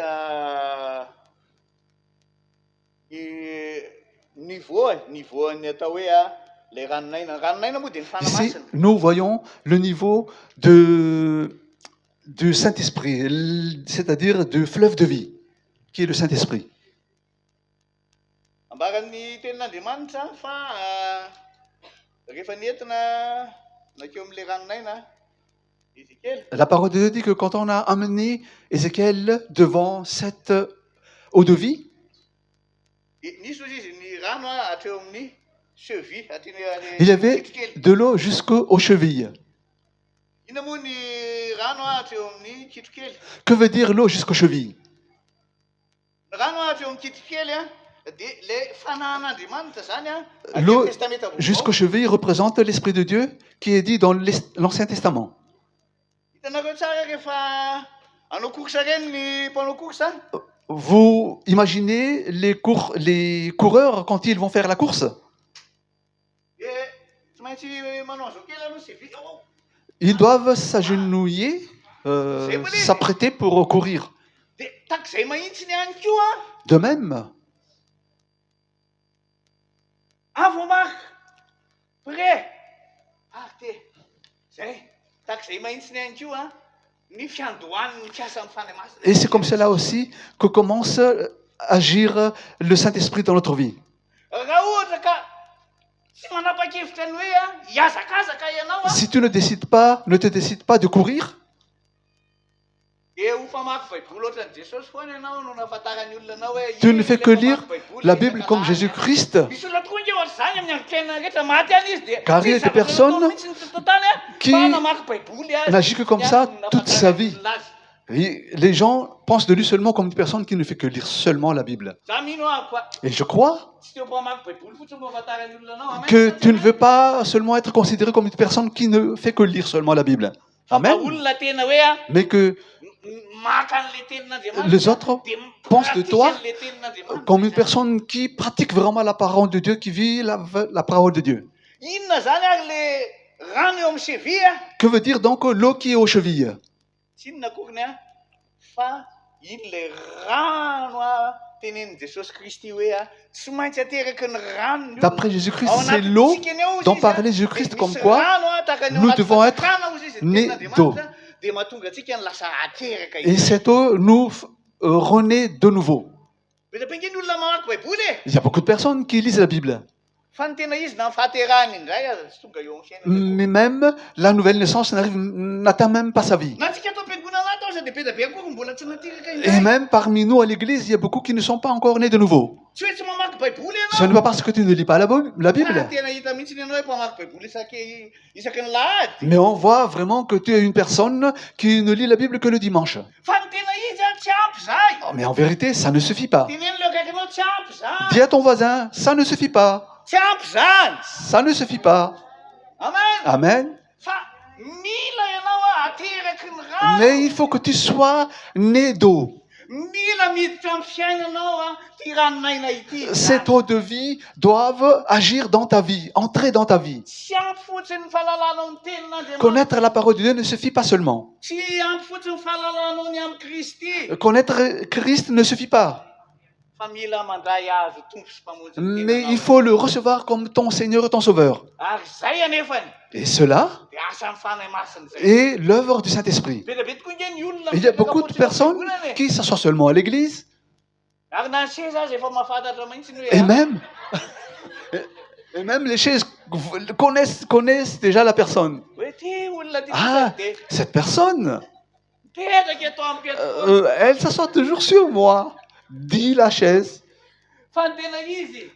niveau ny atao hoe les ranomaina moa dia ny Ici, fanamasina. nous voyons le niveau du Saint-Esprit, c'est-à-dire du fleuve de vie, qui est le Saint-Esprit. Ambaran'ny tenin'Andriamanitra fa rehefa nentina nakeo amin'ilay ranomaina Ézéchiel. La parole de Dieu dit que quand on a amené Ézéchiel devant cette eau de vie, Nisy ozy izy ny rano hatreo amin'ny cheville il y avait de l'eau jusqu'aux chevilles. Ina moa ny rano hatreo amin'ny kitrokely. Que veut dire l'eau jusqu'aux chevilles? Ny rano hatreo amin'ny kitrokely dia le fanahan'Andriamanitra zany L'eau jusqu'aux chevilles représente l'Esprit de Dieu qui est dit dans l'Ancien Testament. Hitanareo tsara rehefa hanao course reny ny mpanao course a. Vous imaginez les coureurs quand ils vont faire la course? Tsy maintsy manao an'izao kely aloha c'est vite. Ils doivent s'agenouiller, s'apprêter pour courir. Dia tak'izay mahitsy ny ihany koa De même, avo mark prêt te zay tak'izay mahitsy ny ihany koa ny fiandohan'ny mpiasa amin'ny fanamasina. et c'est comme cela aussi que commence à agir le Saint-Esprit dans notre vie. Raha ohatra ka tsy manapa-kevitra ny hoe hiazakazaka ianao Si tu ne te décides pas de courir, Tu ne fais que lire la Bible comme Jésus-Christ. Car il y a des personnes qui n'agissent que comme ça toute sa vie. Et les gens pensent de lui seulement comme une personne qui ne fait que lire seulement la Bible. Et je crois que tu ne veux pas seulement être considéré comme une personne qui ne fait que lire seulement la Bible. Amen. Mais que les autres pensent de toi comme une personne qui pratique vraiment la parole de Dieu, qui vit la parole de Dieu. Que veut dire donc l'eau qui est aux chevilles? D'après Jésus-Christ, c'est l'eau dont parlait Jésus-Christ comme quoi nous devons être nés d'eau. Et cette eau nous renaît de nouveau. Il y a beaucoup de personnes qui lisent la Bible. Mais même la nouvelle naissance n'atteint même pas sa vie. Et même parmi nous à l'église, il y a beaucoup qui ne sont pas encore nés de nouveau. Ce n'est pas parce que tu ne lis pas la Bible. Mais on voit vraiment que tu es une personne qui ne lit la Bible que le dimanche. Oh, mais en vérité, ça ne suffit pas. Dis à ton voisin, ça ne suffit pas. Ça ne suffit pas. Amen. Mais il faut que tu sois né d'eau. Cette eau de vie doivent agir dans ta vie, entrer dans ta vie. Connaître la parole de Dieu ne suffit pas seulement. Connaître Christ ne suffit pas. Mais il faut le recevoir comme ton Seigneur et ton Sauveur. Et cela est l'œuvre du Saint-Esprit. Il y a beaucoup de personnes qui s'assoient seulement à l'église. Et même les chaises connaissent déjà la personne. Ah, cette personne, elle s'assoit toujours sur moi. Dit la chaise.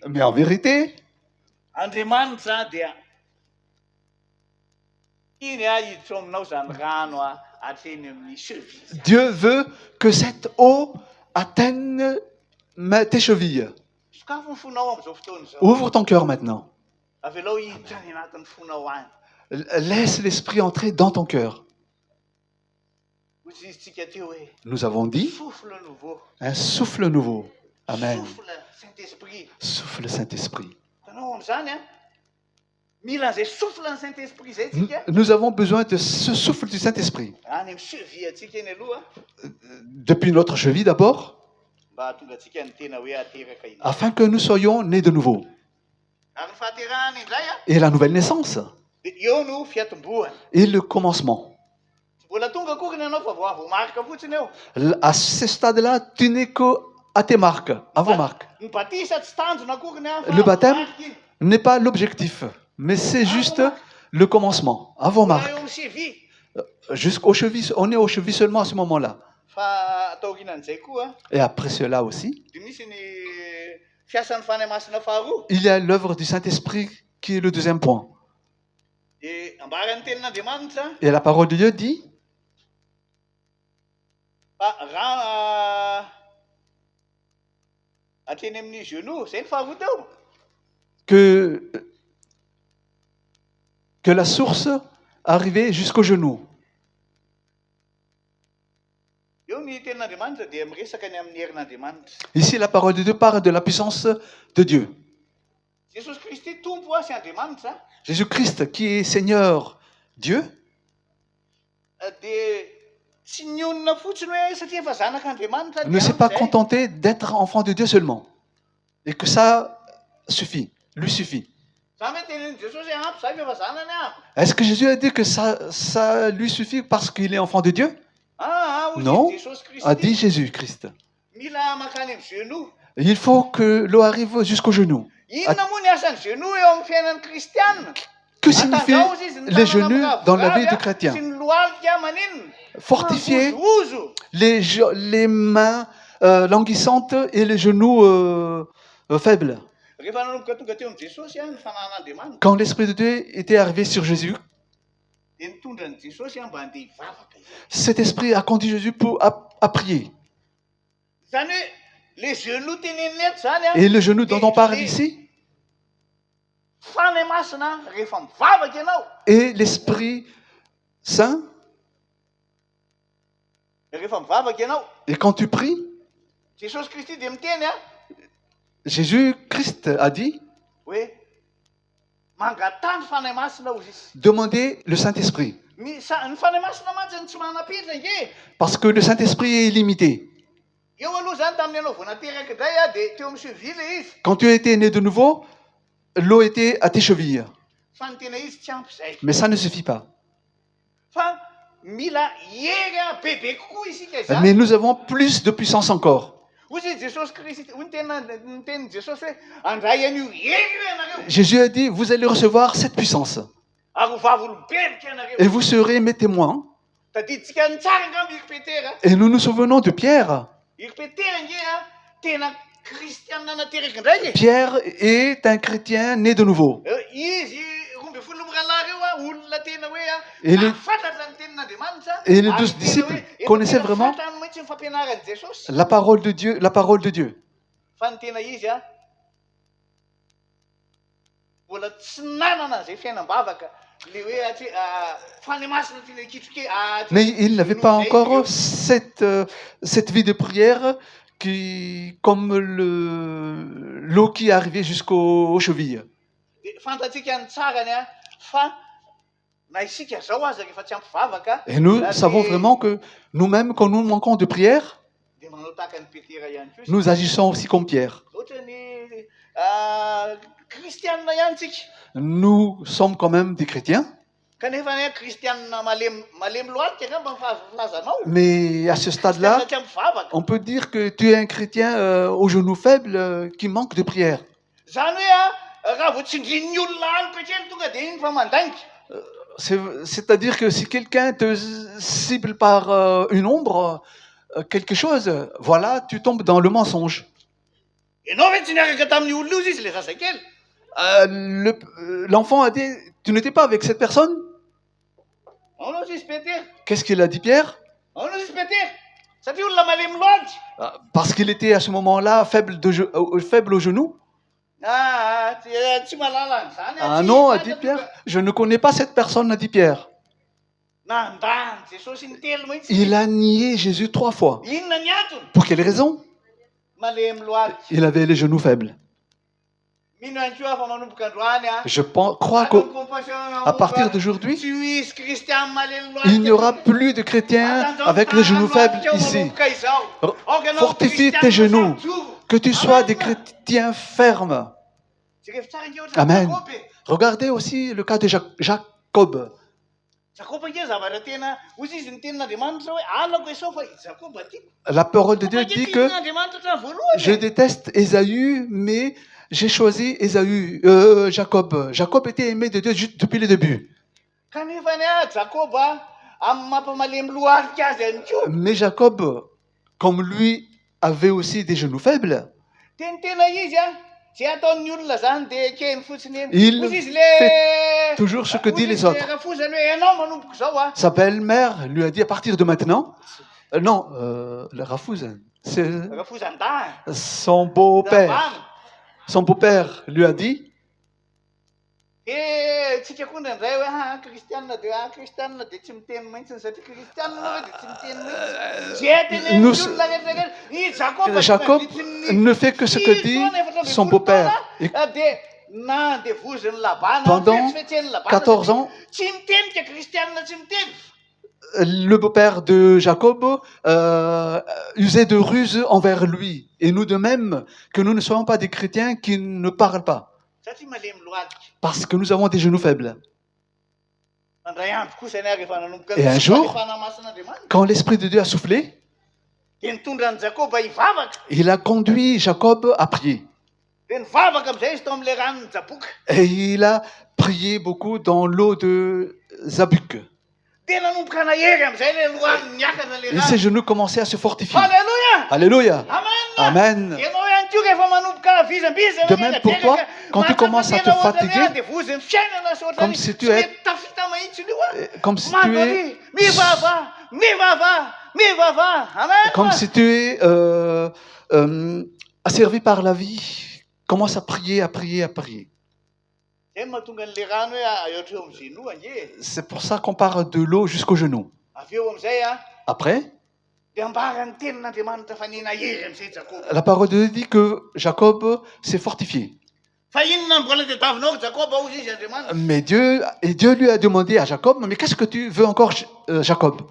Mais en vérité, Dieu veut que cette eau atteigne tes chevilles. Ouvre ton cœur maintenant. Laisse l'Esprit entrer dans ton cœur. Nous avons dit un souffle nouveau. Amen. Souffle Saint-Esprit. Nous avons besoin de ce souffle du Saint-Esprit. Depuis notre cheville d'abord, afin que nous soyons nés de nouveau. Et la nouvelle naissance. Et le commencement. À ce stade-là, tu n'es qu'à tes marques, à vos marques. Le baptême n'est pas l'objectif, mais c'est juste le commencement, à vos marques. Jusqu'aux chevilles, on est aux chevilles seulement à ce moment-là. Et après cela aussi, il y a l'œuvre du Saint-Esprit qui est le deuxième point. Et la parole de Dieu dit que la source arrivait jusqu'au genou. Ici, la parole de Dieu parle de la puissance de Dieu. Jésus-Christ, qui est Seigneur Dieu, ne s'est pas contenté d'être enfant de Dieu seulement. Et que ça suffit, lui suffit. Est-ce que Jésus a dit que ça lui suffit parce qu'il est enfant de Dieu? Non, a dit Jésus-Christ. Il faut que l'eau arrive jusqu'au genou. Que signifient les jeûnes dans la vie du chrétien? Fortifier les mains languissantes et les genoux faibles. Quand l'Esprit de Dieu était arrivé sur Jésus, cet esprit a conduit Jésus à prier. Et le genou dont on parle ici, et l'Esprit Saint, et quand tu pries, Jésus-Christ a dit, demandez le Saint-Esprit. Parce que le Saint-Esprit est illimité. Quand tu étais né de nouveau, l'eau était à tes chevilles. Mais ça ne suffit pas. Mais nous avons plus de puissance encore. Jésus a dit, vous allez recevoir cette puissance. Et vous serez mes témoins. Et nous nous souvenons de Pierre. Pierre est un chrétien né de nouveau. Et les 12 disciples connaissaient vraiment la parole de Dieu. La parole de Dieu. Mais ils n'avaient pas encore cette vie de prière comme l'eau qui arrivait jusqu'aux chevilles. Et nous savons vraiment que nous-mêmes, quand nous manquons de prière, nous agissons aussi comme Pierre. Nous sommes quand même des chrétiens. Mais à ce stade-là, on peut dire que tu es un chrétien aux genoux faibles qui manque de prière. C'est-à-dire que si quelqu'un te cible par une ombre, quelque chose, voilà, tu tombes dans le mensonge. L'enfant a dit, tu n'étais pas avec cette personne? Qu'est-ce qu'il a dit, Pierre? Parce qu'il était à ce moment-là faible au genou. Ah non, a dit Pierre, je ne connais pas cette personne, a dit Pierre. Il a nié Jésus 3 fois. Pour quelle raison? Il avait les genoux faibles. Je crois qu'à partir d'aujourd'hui, il n'y aura plus de chrétiens avec les genoux faibles ici. Fortifie tes genoux, que tu sois des chrétiens fermes. Amen. Regardez aussi le cas de Jacob. La parole de Dieu dit que je déteste Ésaü, mais j'ai choisi Jacob. Jacob était aimé de Dieu depuis le début. Mais Jacob, comme lui, avait aussi des genoux faibles. Il fait toujours ce que disent les autres. Sa belle-mère lui a dit à partir de maintenant, le Rafouzan, c'est son beau-père. Son beau-père lui a dit, Jacob ne fait que ce que dit son beau-père. Et pendant 14 ans, le beau-père de Jacob usait de ruses envers lui. Et nous de même, que nous ne soyons pas des chrétiens qui ne parlent pas. Parce que nous avons des genoux faibles. Et un jour, quand l'Esprit de Dieu a soufflé, il a conduit Jacob à prier. Et il a prié beaucoup dans l'eau de Zabuk. Et ses genoux commençaient à se fortifier. Alléluia. Amen. De même pour toi, quand tu commences à te fatiguer, comme si tu es asservi par la vie, commence à prier, à prier, à prier. C'est pour ça qu'on parle de l'eau jusqu'au genou. Après, la parole de Dieu dit que Jacob s'est fortifié. Mais Dieu lui a demandé à Jacob, mais qu'est-ce que tu veux encore, Jacob?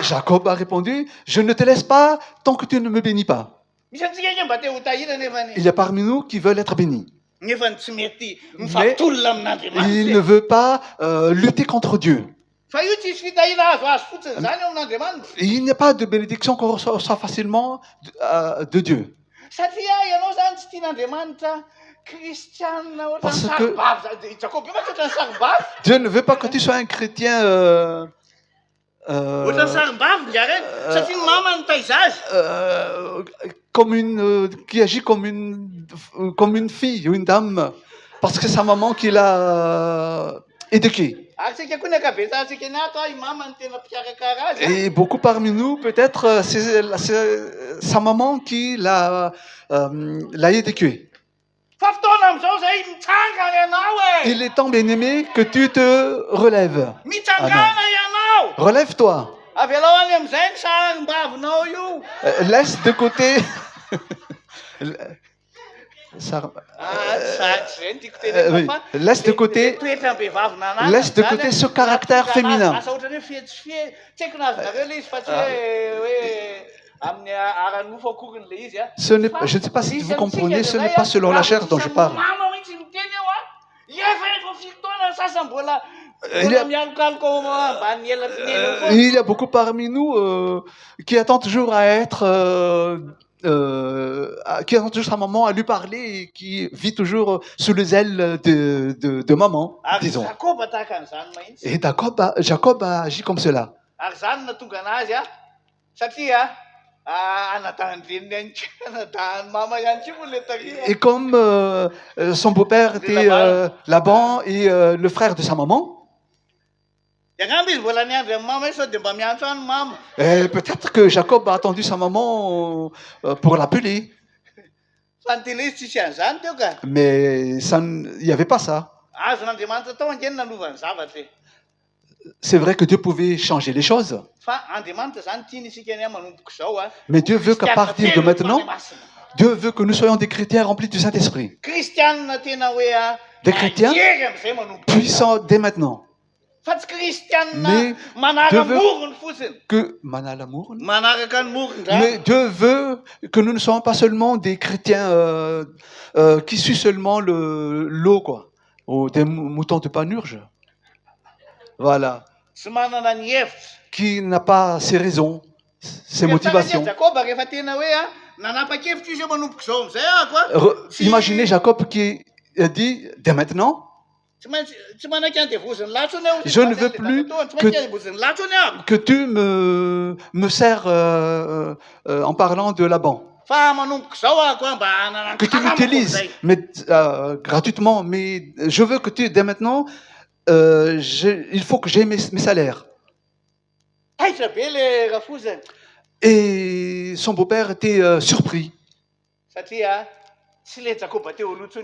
Jacob a répondu, je ne te laisse pas tant que tu ne me bénis pas. Il y a parmi nous qui veulent être bénis. Mais il ne veut pas lutter contre Dieu. Il n'y a pas de bénédiction qu'on reçoit facilement de Dieu. Parce que Dieu ne veut pas que tu sois un chrétien qui agit comme une fille ou une dame, parce que c'est sa maman qui l'a éduqué. Et beaucoup parmi nous, peut-être, c'est sa maman qui l'a éduqué. Il est temps, bien-aimé, que tu te relèves. Amen. Relève-toi. Laisse de côté. Laisse de côté ce caractère féminin. Je ne sais pas si vous comprenez, ce n'est pas selon la chair dont je parle. Il y a beaucoup parmi nous qui attendent toujours à être... qui attend toujours sa maman à lui parler et qui vit toujours sous le zèle de maman, disons. Et Jacob a agi comme cela. Et comme son beau-père était Laban et le frère de sa maman, peut-être que Jacob a attendu sa maman pour l'appeler. Mais il n'y avait pas ça. C'est vrai que Dieu pouvait changer les choses. Mais Dieu veut qu'à partir de maintenant, Dieu veut que nous soyons des chrétiens remplis du Saint-Esprit. Des chrétiens puissants dès maintenant. Mais Dieu veut que Mais Dieu veut que nous ne soyons pas seulement des chrétiens qui suivent seulement l'eau, quoi, ou des moutons de panurge. Voilà. Qui n'a pas ses raisons, ses motivations. Imaginez Jacob qui a dit dès maintenant, je ne veux plus que tu me sers en parlant de Laban. Que tu m'utilises gratuitement, mais je veux que tu, dès maintenant, il faut que j'aie mes salaires. Et son beau-père était surpris.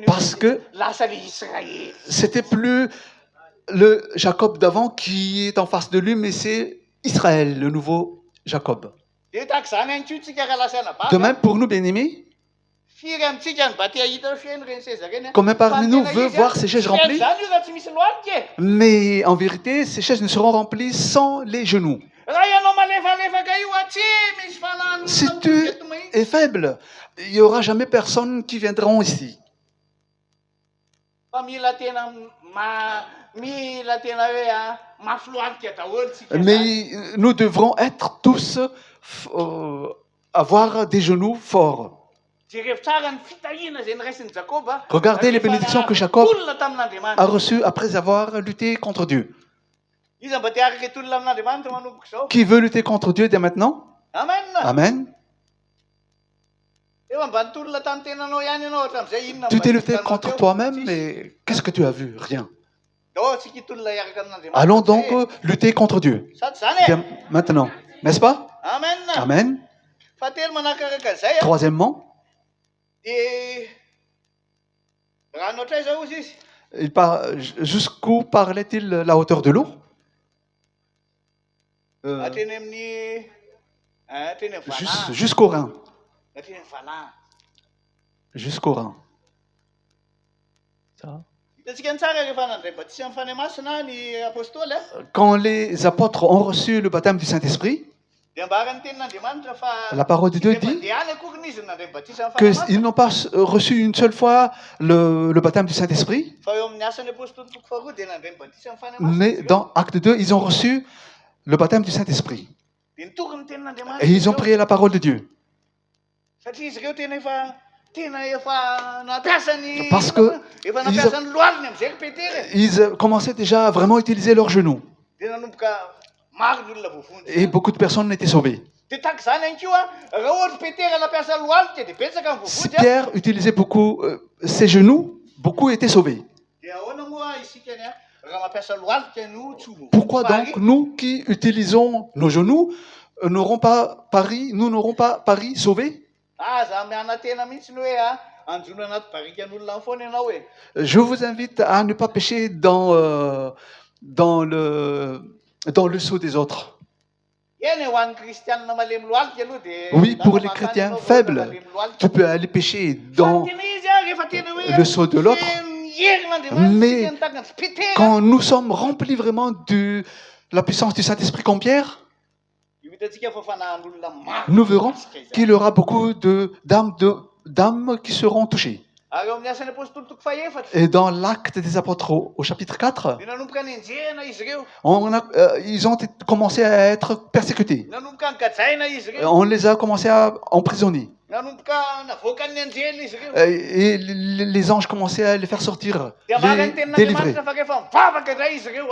Parce que c'était plus le Jacob d'avant qui est en face de lui, mais c'est Israël, le nouveau Jacob. De même pour nous, bien-aimés, combien parmi nous veut voir ces chaises remplies? Mais en vérité, ces chaises ne seront remplies sans les genoux. Si tu es faible, il n'y aura jamais personne qui viendra ici. Mais nous devrons être tous avoir des genoux forts. Regardez les bénédictions que Jacob a reçues après avoir lutté contre Dieu. Qui veut lutter contre Dieu dès maintenant? Amen. Tu t'es lutté contre toi-même, mais qu'est-ce que tu as vu? Rien. Allons donc lutter contre Dieu. Dès maintenant, n'est-ce pas? Amen. Troisièmement, jusqu'où parlait-il la hauteur de l'eau? Jusqu'au Rhin. Jusqu'au Rhin. Ça. Quand les apôtres ont reçu le baptême du Saint-Esprit, la parole de Dieu dit qu'ils n'ont pas reçu une seule fois le baptême du Saint-Esprit, mais dans Acte 2, ils ont reçu le baptême du Saint-Esprit. Et ils ont prié la parole de Dieu. Parce qu'ils commençaient déjà à vraiment utiliser leurs genoux. Et beaucoup de personnes étaient sauvées. Si Pierre utilisait beaucoup ses genoux, beaucoup étaient sauvés. Pourquoi donc nous qui utilisons nos genoux n'aurons pas pari sauvés? Je vous invite à ne pas pécher dans le sceau des autres. Oui, pour les chrétiens faibles, tu peux aller pécher dans le sceau de l'autre, mais quand nous sommes remplis vraiment de la puissance du Saint-Esprit comme Pierre, nous verrons qu'il y aura beaucoup d'âmes qui seront touchées. Et dans l'Acte des Apôtres au chapitre 4, ils ont commencé à être persécutés. On les a commencé à emprisonner. Et les anges commençaient à les faire sortir, les délivrer.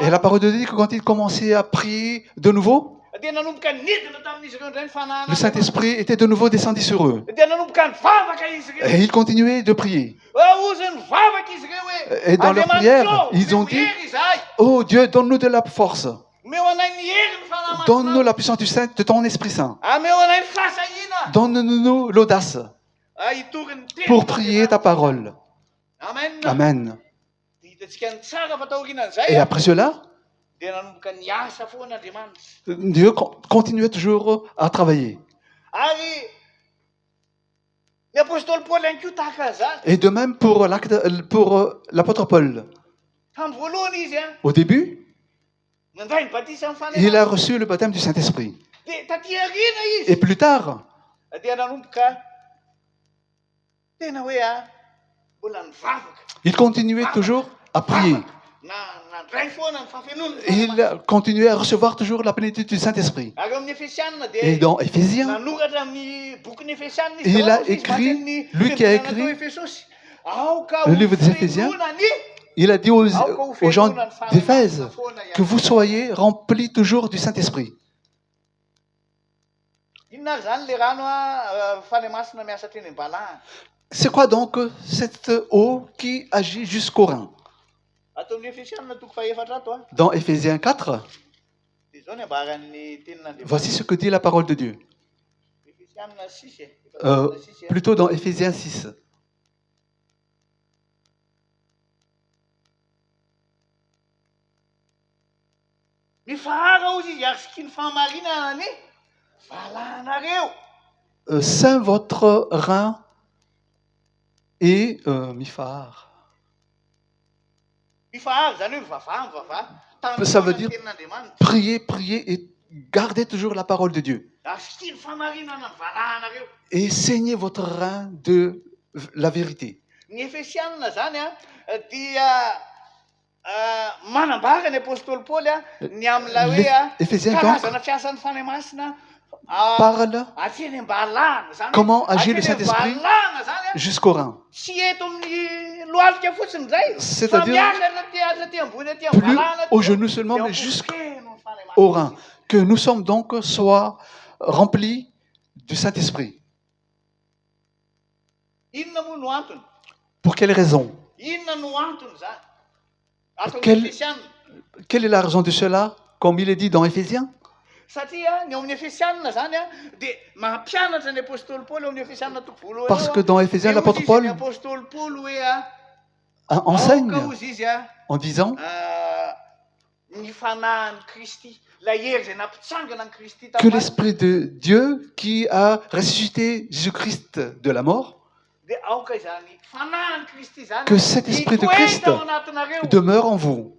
Et la parole de Dieu dit que quand ils commençaient à prier de nouveau, le Saint-Esprit était de nouveau descendu sur eux. Et ils continuaient de prier. Et dans leur prière, ils ont dit, oh Dieu, donne-nous de la force. Donne-nous la puissance de ton Esprit Saint. Donne-nous l'audace pour prier ta parole. Amen. Et après cela, Dieu continuait toujours à travailler. Et de même pour l'apôtre Paul. Au début, il a reçu le baptême du Saint-Esprit. Et plus tard, il continuait toujours à prier. Il continuait à recevoir toujours la plénitude du Saint-Esprit. Et dans Éphésiens, il a écrit, lui qui a écrit le livre des Éphésiens, il a dit aux gens d'Éphèse que vous soyez remplis toujours du Saint-Esprit. C'est quoi donc cette eau qui agit jusqu'au Rhin? Dans Éphésiens 4, voici ce que dit la parole de Dieu. Plutôt dans Éphésiens 6. Saint votre rein et Mifar. Ça veut dire prier, prier et garder toujours la parole de Dieu. Et saignez votre rein de la vérité. Éphésiens donc parle comment agit le Saint-Esprit jusqu'au rein. C'est-à-dire, plus au genou seulement, mais jusqu'au rein. Que nous sommes donc soit remplis du Saint-Esprit. Pour quelle raison? Quelle est la raison de cela, comme il est dit dans Éphésiens? Parce que dans Éphésiens, l'apôtre Paul enseigne en disant que l'Esprit de Dieu qui a ressuscité Jésus-Christ de la mort, que cet Esprit de Christ demeure en vous.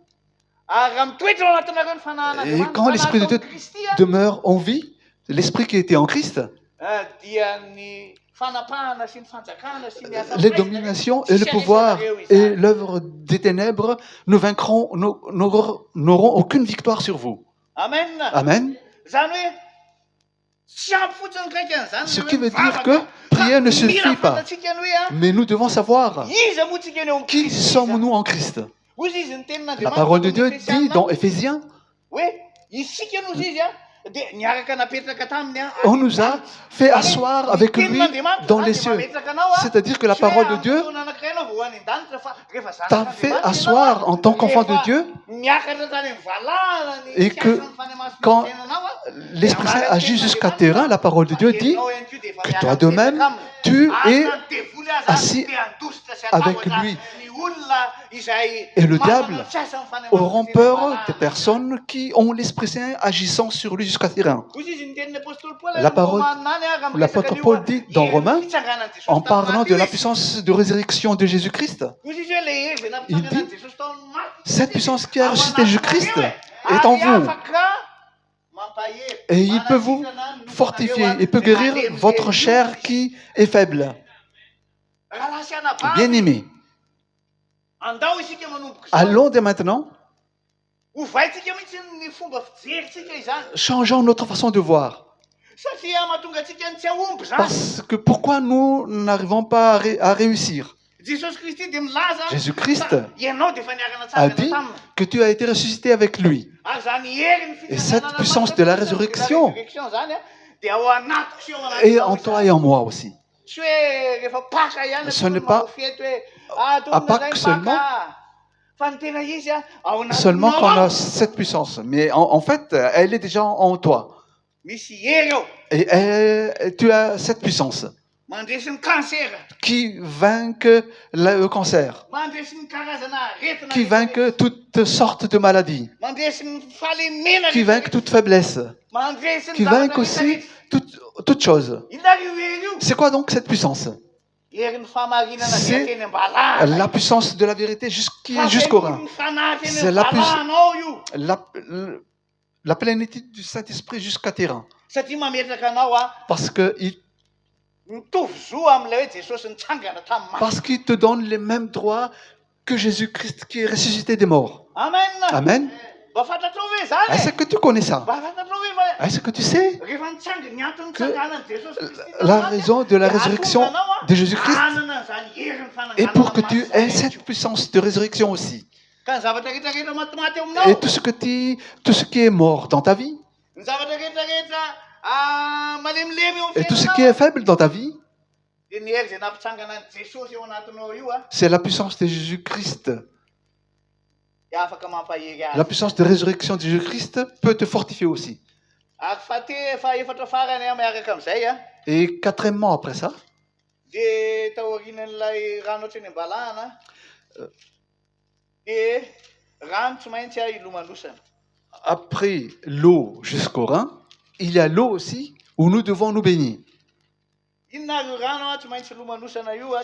Et quand l'Esprit de Dieu demeure en vie, l'Esprit qui était en Christ, les dominations et le pouvoir et l'œuvre des ténèbres, nous vaincrons, n'auront aucune victoire sur vous. Amen. Ce qui veut dire que prière ne suffit pas. Mais nous devons savoir qui sommes-nous en Christ. La parole de Dieu dit dans Éphésiens, on nous a fait asseoir avec lui dans les cieux. C'est-à-dire que la parole de Dieu t'a fait asseoir en tant qu'enfant de Dieu et que quand l'Esprit Saint agit jusqu'à terrain, la parole de Dieu dit que toi de même, tu es assis avec lui. Et le diable aura peur des personnes qui ont l'Esprit Saint agissant sur lui jusqu'à terrain. La parole, l'apôtre Paul dit dans Romains, en parlant de la puissance de résurrection de Jésus-Christ, il dit, cette puissance qui a ressuscité Jésus-Christ est en vous. Et il peut vous fortifier, il peut guérir votre chair qui est faible. Bien-aimés, allons dès maintenant, changeons notre façon de voir. Parce que pourquoi nous n'arrivons pas à réussir? Jésus-Christ a dit que tu as été ressuscité avec lui. Et cette puissance de la résurrection est en toi et en moi aussi. Ce n'est pas à Pâques seulement qu'on a cette puissance, mais en fait, elle est déjà en toi. Et tu as cette puissance qui vainque le cancer, qui vainque toutes sortes de maladies, qui vainque toute faiblesse, qui vainque aussi toute chose. C'est quoi donc cette puissance? C'est la puissance de la vérité jusqu'au rein. C'est la plénitude du Saint-Esprit jusqu'à terrain. Parce qu'il te donne les mêmes droits que Jésus-Christ qui est ressuscité des morts. Amen. Est-ce que tu connais ça? Est-ce que tu sais que la raison de la résurrection de Jésus-Christ est pour que tu aies cette puissance de résurrection aussi? Et tout ce qui est mort dans ta vie, et tout ce qui est faible dans ta vie, c'est la puissance de Jésus-Christ. La puissance de résurrection de Jésus-Christ peut te fortifier aussi. Et quatrièmement, après ça, après l'eau jusqu'au rein, il y a l'eau aussi où nous devons nous baigner.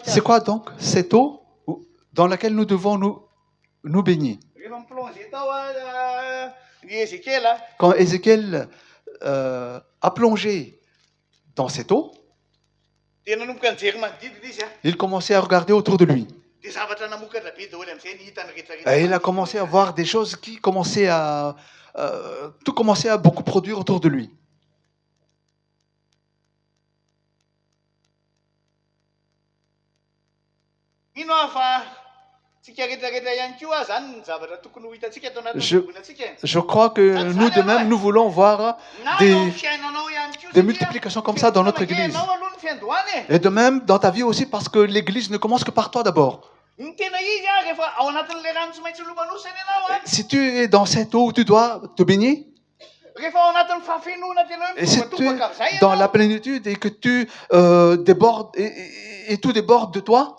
C'est quoi donc cette eau dans laquelle nous devons nous baigner? Quand Ézéchiel a plongé dans cette eau, il commençait à regarder autour de lui. Et il a commencé à voir des choses qui commençaient tout commençait à beaucoup produire autour de lui. Je crois que nous de même, nous voulons voir des multiplications comme ça dans notre église. Et de même dans ta vie aussi, parce que l'église ne commence que par toi d'abord. Si tu es dans cette eau où tu dois te baigner, et si tu es dans la plénitude et que tu débordes et tout déborde de toi,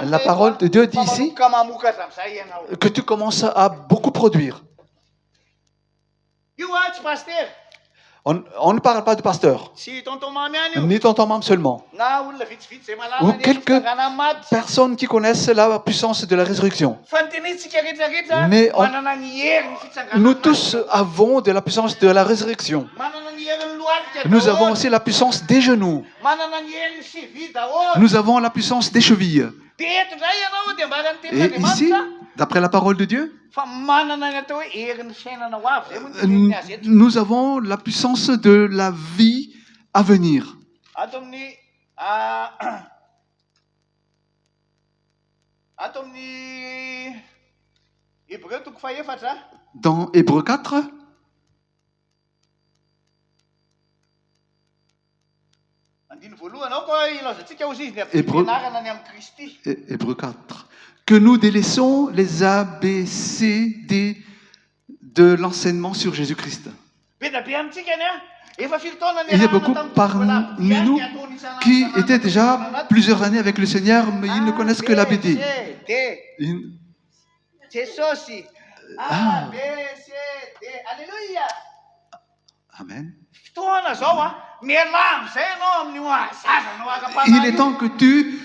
la parole de Dieu dit ici que tu commences à beaucoup produire. On ne parle pas de pasteur, ni tonton Mam seulement, ou quelques personnes qui connaissent la puissance de la résurrection. Mais nous tous avons de la puissance de la résurrection. Nous avons aussi la puissance des genoux. Nous avons la puissance des chevilles. Et ici, d'après la parole de Dieu, nous avons la puissance de la vie à venir. Dans Hébreux 4, Hébreux 4. Que nous délaissons les ABCD de l'enseignement sur Jésus-Christ. Il y a beaucoup parmi nous qui étaient déjà plusieurs années avec le Seigneur, mais ils ne connaissent que l'ABD. Amen. Il est temps que tu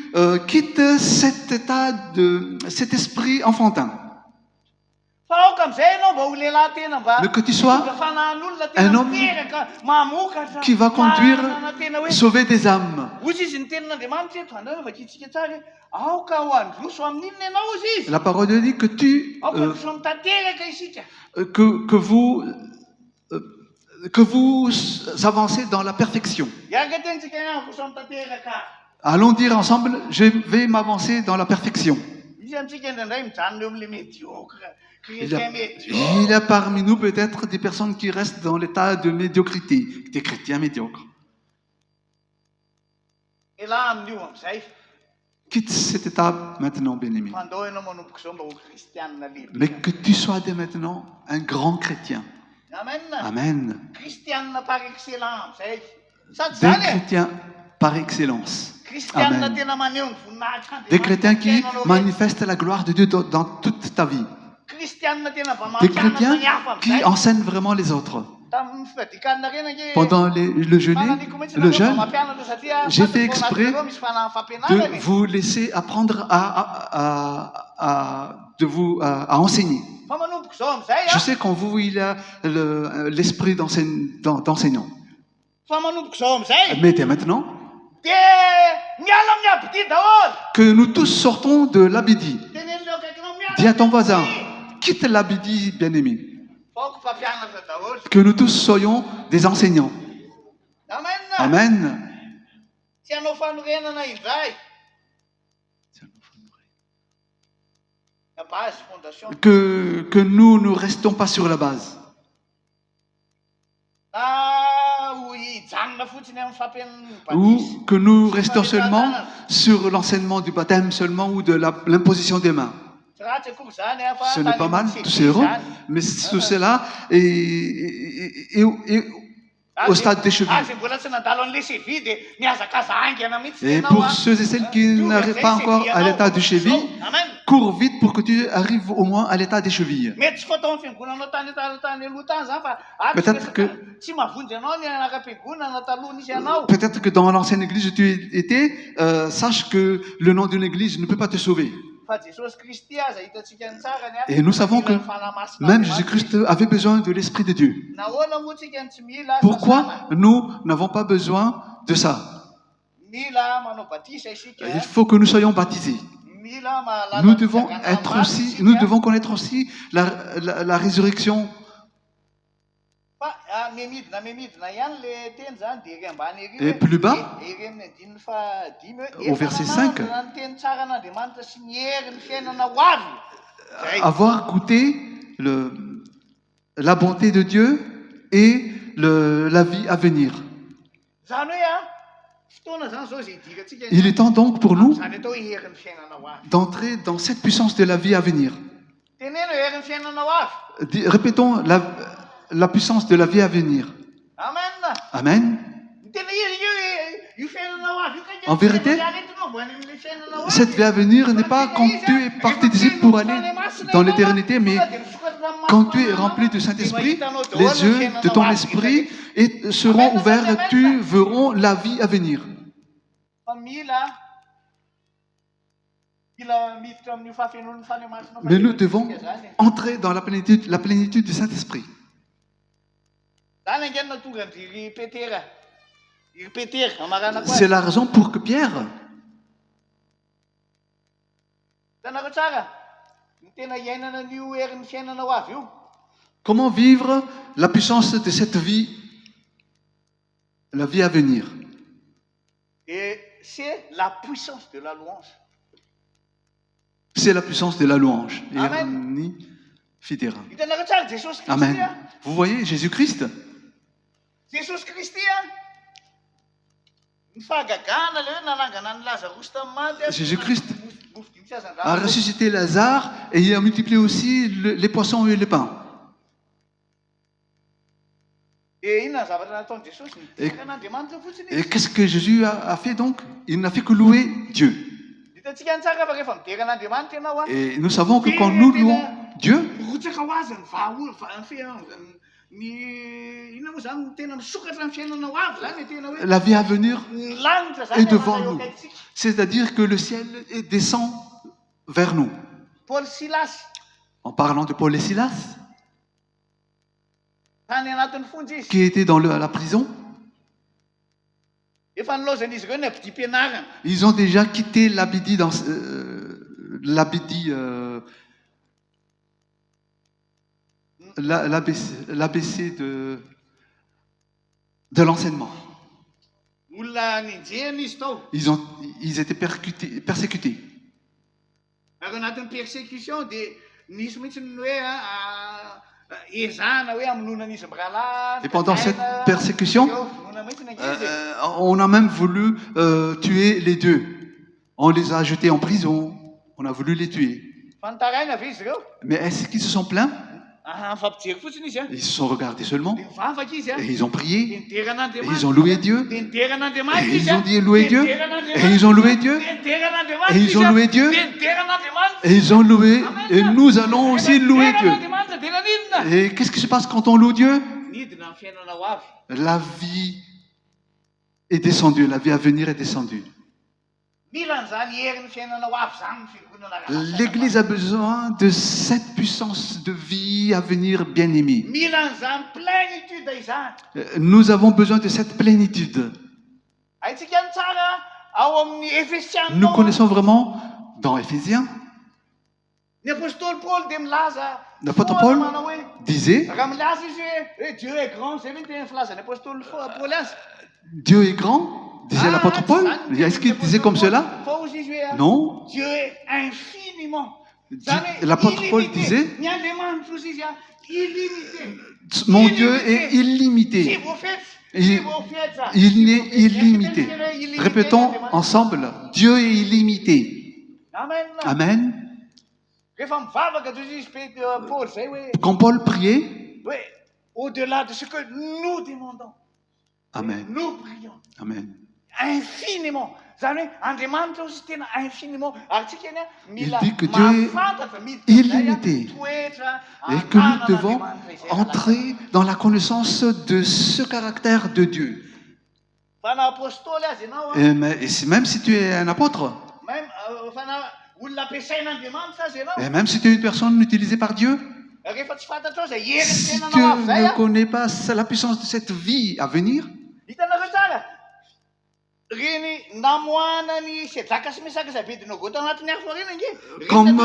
quittes cet état cet esprit enfantin. Mais que tu sois un homme qui va conduire, sauver des âmes. La parole de Dieu dit que que vous avancez dans la perfection. Allons dire ensemble, je vais m'avancer dans la perfection. Il y a parmi nous peut-être des personnes qui restent dans l'état de médiocrité, des chrétiens médiocres. Quitte cet état maintenant, bien-aimé. Mais que tu sois dès maintenant un grand chrétien. Amen. Des chrétiens par excellence. Amen. Des chrétiens qui manifestent la gloire de Dieu dans toute ta vie. Des chrétiens qui enseignent vraiment les autres. Pendant le jeûne, j'ai fait exprès de vous laisser apprendre à enseigner. Je sais qu'en vous, il y a l'esprit d'enseignant. Mais dès maintenant, que nous tous sortons de l'abidi. Dis à ton voisin, quitte l'abidi, bien-aimé. Que nous tous soyons des enseignants. Amen. Que nous ne restons pas sur la base. Ou que nous restons seulement sur l'enseignement du baptême seulement ou de l'imposition des mains. Ce n'est pas mal, c'est heureux, mais tout cela est au stade des chevilles. Et pour ceux et celles qui n'arrivent pas encore à l'état des chevilles, cours vite pour que tu arrives au moins à l'état des chevilles. Peut-être que dans l'ancienne église où tu étais, sache que le nom d'une église ne peut pas te sauver. Et nous savons que même Jésus-Christ avait besoin de l'Esprit de Dieu. Pourquoi nous n'avons pas besoin de ça? Il faut que nous soyons baptisés. Nous devons connaître aussi la résurrection. Et plus bas, au verset 5, avoir goûté la bonté de Dieu et la vie à venir. Il est temps donc pour nous d'entrer dans cette puissance de la vie à venir. Répétons la puissance de la vie à venir. Amen. En vérité, cette vie à venir n'est pas quand tu es parti d'ici pour aller dans l'éternité, mais quand tu es rempli du Saint-Esprit, les yeux de ton esprit seront ouverts et tu verras la vie à venir. Mais nous devons entrer dans la plénitude du Saint-Esprit. C'est la raison pour que Pierre comment vivre la puissance de cette vie, la vie à venir. Et c'est la puissance de la louange. C'est la puissance de la louange. Amen. Amen. Vous voyez Jésus-Christ? Jésus-Christ a ressuscité Lazare et il a multiplié aussi les poissons et les pains. Et qu'est-ce que Jésus a fait donc? Il n'a fait que louer Dieu. Et nous savons que quand nous louons Dieu, la vie à venir est devant nous. C'est-à-dire que le ciel descend vers nous. En parlant de Paul et Silas, qui étaient dans la prison, ils ont déjà quitté l'abidi l'ABC de l'enseignement. Ils étaient persécutés. Et pendant cette persécution, on a même voulu tuer les deux. On les a jetés en prison. On a voulu les tuer. Mais est-ce qu'ils se sont plaints? Ils se sont regardés seulement. Et ils ont prié. Et ils ont loué Dieu. Et ils ont dit louer Dieu. Et ils ont loué Dieu. Et ils ont loué Dieu. Et ils ont loué. Et nous allons aussi louer Dieu. Et qu'est-ce qui se passe quand on loue Dieu? La vie est descendue. La vie à venir est descendue. L'Église a besoin de cette puissance de vie à venir, bien-aimée. Nous avons besoin de cette plénitude. Nous connaissons vraiment dans Éphésiens, l'apôtre Paul disait Dieu est grand. Disait l'apôtre Paul. Est-ce qu'il disait comme cela? Non. Dieu est infiniment. L'apôtre Paul disait mon Dieu est illimité. Il est illimité. Répétons ensemble, Dieu est illimité. Amen. Quand Paul priait, au-delà de ce que nous demandons, Amen. Nous prions. Amen. Infiniment. Il dit que Dieu est illimité et que nous devons entrer dans la connaissance de ce caractère de Dieu. Et même si tu es un apôtre, et même si tu es une personne utilisée par Dieu, si tu ne connais pas la puissance de cette vie à venir, comme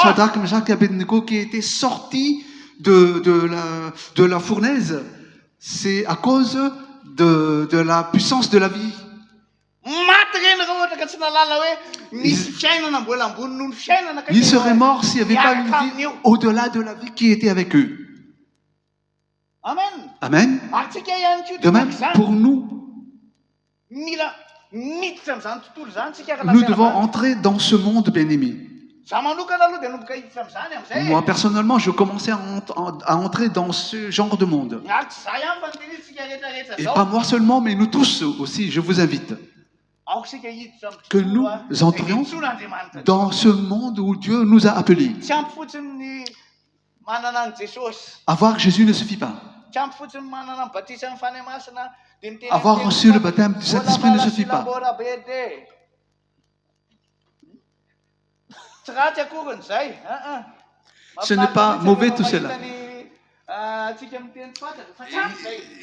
Shadrach, Meshach et Abednego qui étaient sortis de la fournaise, c'est à cause de la puissance de la vie. Ils seraient morts s'il n'y avait pas une vie au-delà de la vie qui était avec eux. Amen. De même, pour nous, nous devons entrer dans ce monde bien-aimé. Moi, personnellement, je commençais à entrer dans ce genre de monde. Et pas moi seulement, mais nous tous aussi, je vous invite. Que nous entrions dans ce monde où Dieu nous a appelés. Avoir Jésus ne suffit pas. Avoir reçu le baptême du Saint-Esprit ne suffit pas. Ce n'est pas mauvais tout cela.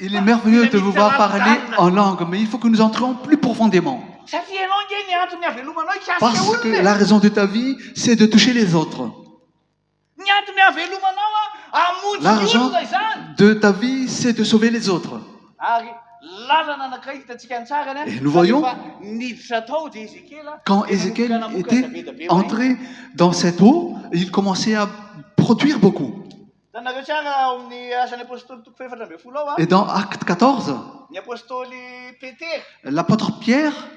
Il est merveilleux de vous voir parler en langue, mais il faut que nous entrions plus profondément. Parce que la raison de ta vie, c'est de toucher les autres. La raison de ta vie, c'est de sauver les autres. Et nous voyons, quand Ézéchiel était entré dans cette eau, il commençait à produire beaucoup. Et dans Acte 14, l'apôtre Pierre,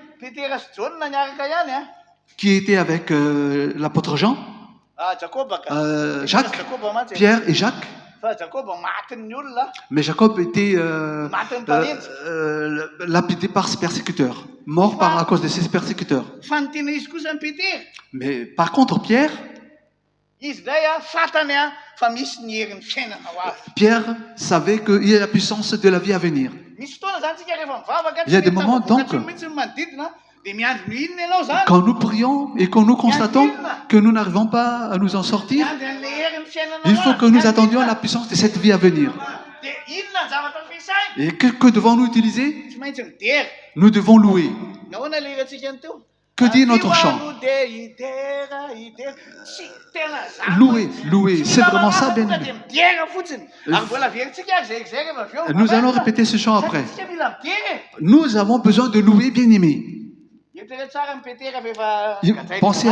qui était avec l'apôtre Jean, Jacques, Pierre et Jacques, mais Jacob était lapidé par ses persécuteurs, mort à cause de ses persécuteurs. Mais par contre, Pierre savait qu'il y a la puissance de la vie à venir. Il y a des moments donc, quand nous prions et quand nous constatons que nous n'arrivons pas à nous en sortir, il faut que nous attendions la puissance de cette vie à venir. Et que devons-nous utiliser? Nous devons louer. Que dit notre chant? Louer, c'est vraiment ça, bien-aimé. Nous allons répéter ce chant après. Nous avons besoin de louer, bien-aimé. Pensez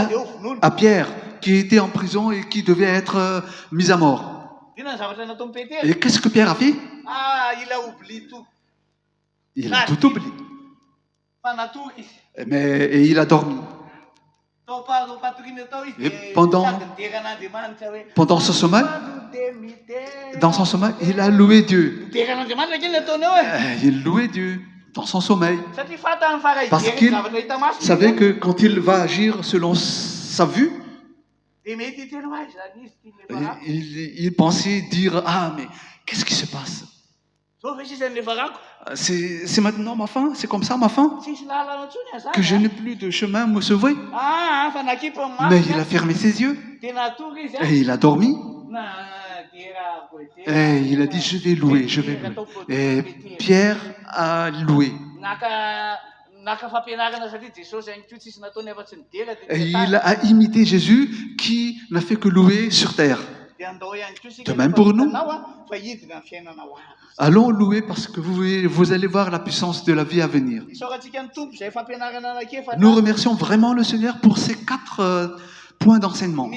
à Pierre, qui était en prison et qui devait être mis à mort. Et qu'est-ce que Pierre a fait? Il a tout oublié. Et il a dormi. Et pendant son sommeil, dans son sommeil, il a loué Dieu. Il louait Dieu dans son sommeil. Parce qu'il savait que quand il va agir selon sa vue, il pensait dire, ah, mais qu'est-ce qui se passe? C'est maintenant ma fin? C'est comme ça ma fin? Que je n'ai plus de chemin à me sauver? Mais il a fermé ses yeux. Et il a dormi. Et il a dit, je vais louer, je vais louer. Et Pierre a loué. Et il a imité Jésus qui n'a fait que louer sur terre. De même pour nous. Allons louer parce que vous allez voir la puissance de la vie à venir. Nous remercions vraiment le Seigneur pour ces 4 points d'enseignement.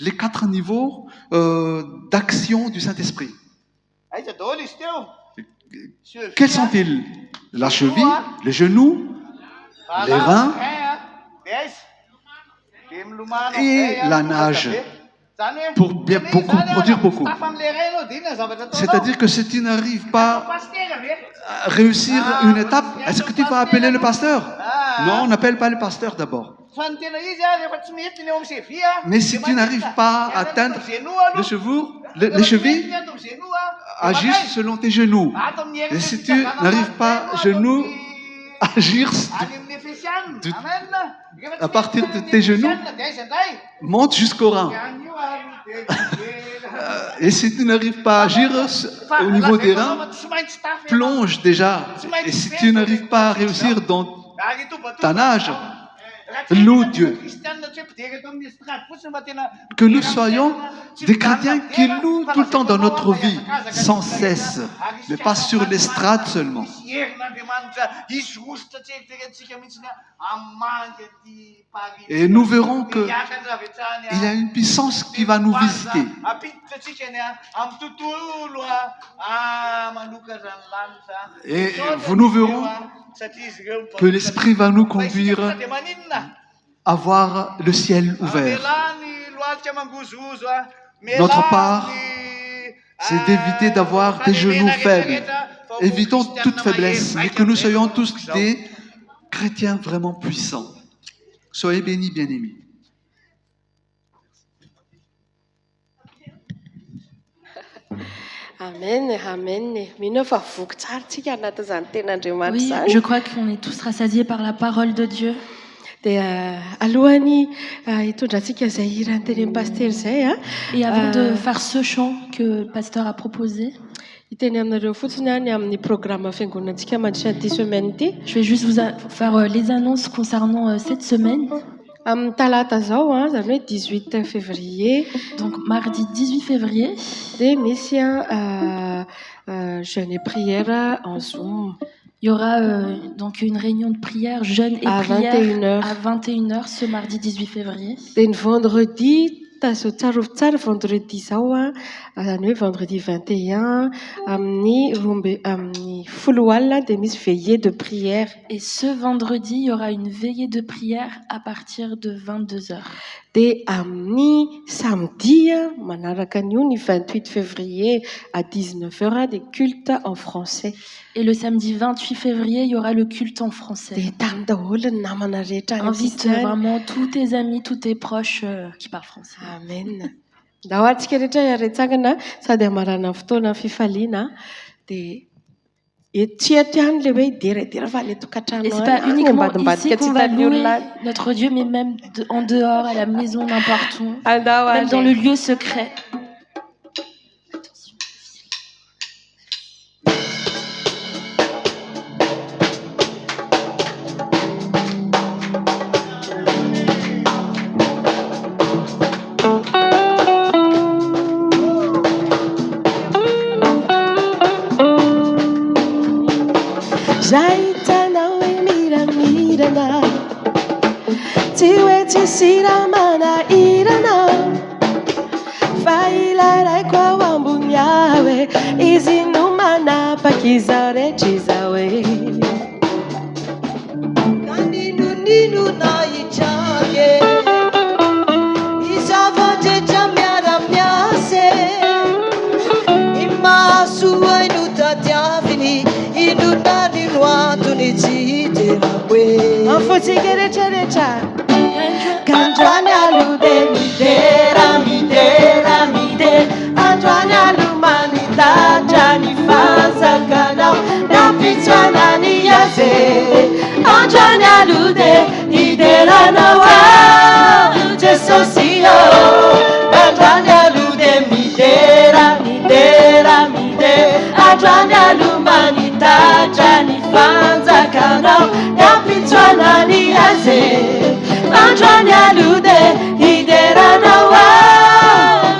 Les 4 niveaux d'action du Saint-Esprit. Quels sont-ils? La cheville, les genoux, les reins et la nage. Pour produire beaucoup. C'est-à-dire que si tu n'arrives pas à réussir une étape, est-ce que tu vas appeler le pasteur? Non, on n'appelle pas le pasteur d'abord. Mais si tu n'arrives pas à atteindre les chevilles, agis selon tes genoux. Et si tu n'arrives pas agir à partir de tes genoux, monte jusqu'au rein. Et si tu n'arrives pas à agir au niveau des reins, plonge déjà. Et si tu n'arrives pas à réussir dans ta nage, Loue Dieu. Que nous soyons des chrétiens qui louent tout le temps dans notre vie, sans cesse, mais pas sur l'estrade seulement. Et nous verrons qu'il y a une puissance qui va nous visiter. Et nous verrons que l'Esprit va nous conduire à voir le ciel ouvert. Notre part, c'est d'éviter d'avoir des genoux faibles. Évitons toute faiblesse, mais que nous soyons tous des chrétiens vraiment puissants. Soyez bénis, bien-aimés. Amen, amen. Oui, je crois qu'on est tous rassasiés par la parole de Dieu. Et avant de faire ce chant que le pasteur a proposé, je vais juste vous faire les annonces concernant cette semaine. Talata zao, 18 février. Donc mardi 18 février. Misy jeûne et prière en Zoom. Il y aura donc une réunion de prière, jeûne et prière à 21h ce mardi 18 février. Et vendredi, vendredi zao, vendredi 21, de Miss veillée de prière. Et ce vendredi, il y aura une veillée de prière à partir de 22h. Et samedi, 28 février à 19h, des cultes en français. Et le samedi 28 février, il y aura le culte en français. Invite vraiment tous tes amis, tous tes proches qui parlent français. Amen. Et c'est pas uniquement ici qu'on va louer notre Dieu, mais même en dehors, à la maison, n'importe où, même dans le lieu secret. Siramana irana Failare kwa wambunyawe Izinumana pakizare chizawe Kaninu ninu na ichage Izavanje jamyara myase Imasuwa inuta tiavini Inuna ninwa tunijite rakwe Amfutigere cherecha Antoine Lude, midera, midera, midera. Antoine Lumanita, Jani Faza Canal, Napitana Niaze. Antoine Lude, midera Nawa, Jesosio. Antoine Lude, midera, midera, midera. Antoine Lumanita, Jani Faza Canal, Napitana Niaze. Antoine Lude, idera nawa,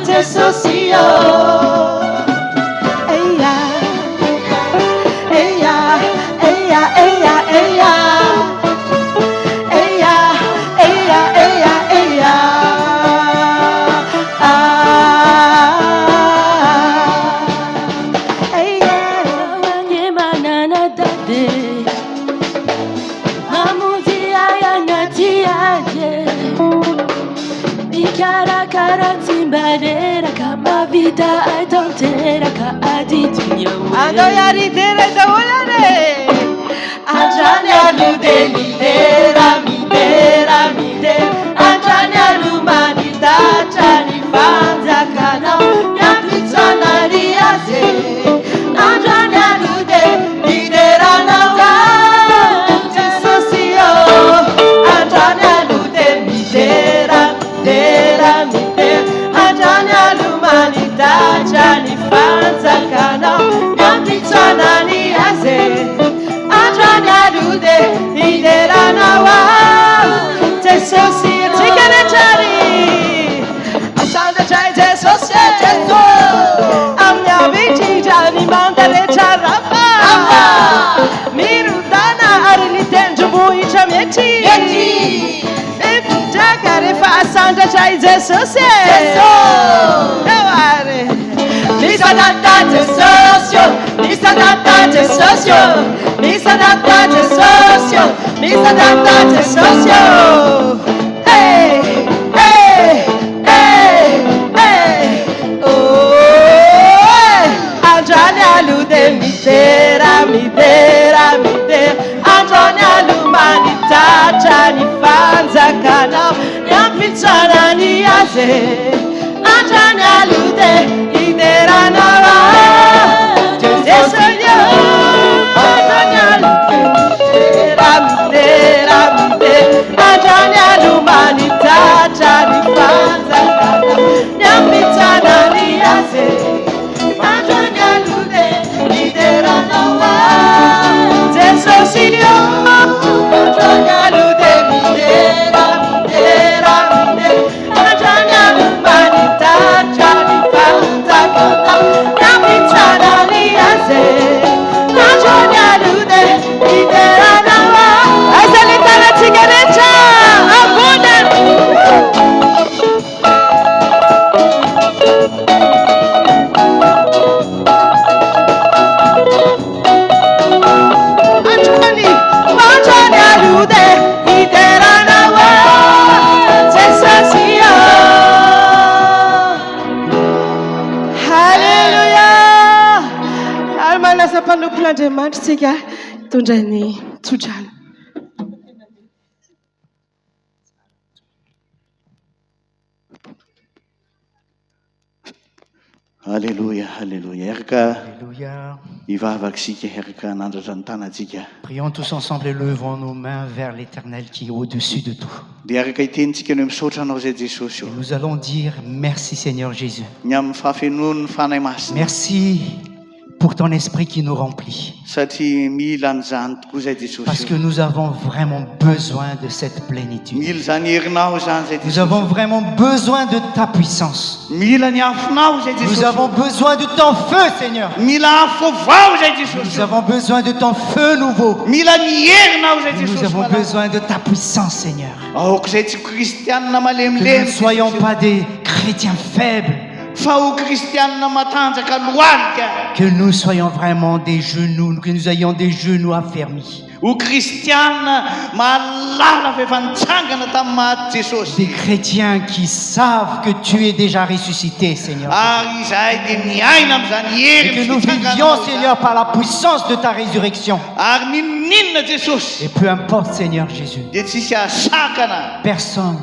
te socio. Eya, eya, eya, eya, eya, eya, eya, eya, eya. Eya, Wanye manana dade, mamuzi ayana tiaje. Cara cara timbarera kama vida aitantera ka aditunya. Ando yari dere da wolare. Antoine Lude, midera, midera, midera. Antoine Lumanita, Jani Faza Canal, Napitana Riaze. Antoine Lude, midera nawa, Jesosio. Antoine Lude, midera, midera, midera. Antoine Lumanita, Jani Faza Canal, Napitana Riaze. Antoine Lude, idera charapa mirutana arilitenjo bohitra mety efidraka rehefa asandatra i jesosy eoary misanata jesosy misanata jesosy misanata jesosy misanata jesosy Andrany alude midera midera midera Andrany alumani tatra ny fanjakanao Yampitsana ny aze Andrany alude ideranao Jesoyo Andrany alude midera midera midera Andrany alumani tatra ny fanjakanao Yampitsana ny aze Andriamanitra tondrany tsodrano. Alléluia, alléluia. Alléluia. Prions tous ensemble et levons nos mains vers l'Éternel qui est au-dessus de tout. Et nous allons dire merci Seigneur Jésus. Merci pour ton esprit qui nous remplit. Parce que nous avons vraiment besoin de cette plénitude. Nous avons vraiment besoin de ta puissance. Nous avons besoin de ton feu, Seigneur. Nous avons besoin de ton feu nouveau. Nous avons besoin de ta puissance, Seigneur. Que nous ne soyons pas des chrétiens faibles. Que nous soyons vraiment des genoux, que nous ayons des genoux affermis. Des chrétiens qui savent que tu es déjà ressuscité, Seigneur. Et que nous vivions, Seigneur, par la puissance de ta résurrection. Et peu importe, Seigneur Jésus. Personne.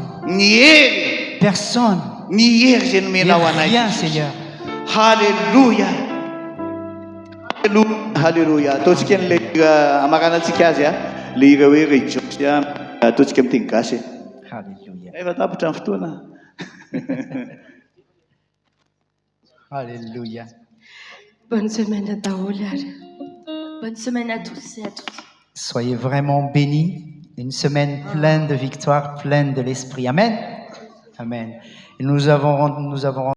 Rien, Seigneur. Alléluia. Alléluia. Ataontsika an'ilay amaranantsika azy le hira hoe rejoice ataontsika amin'ny teny gasy. Alléluia. Efa tapitra ny fotoana. Alléluia. Bonne semaine à Daoul. Bonne semaine à tous et à toutes. Soyez vraiment bénis. Une semaine pleine de victoire, pleine de l'esprit. Amen. Amen. Et nous avons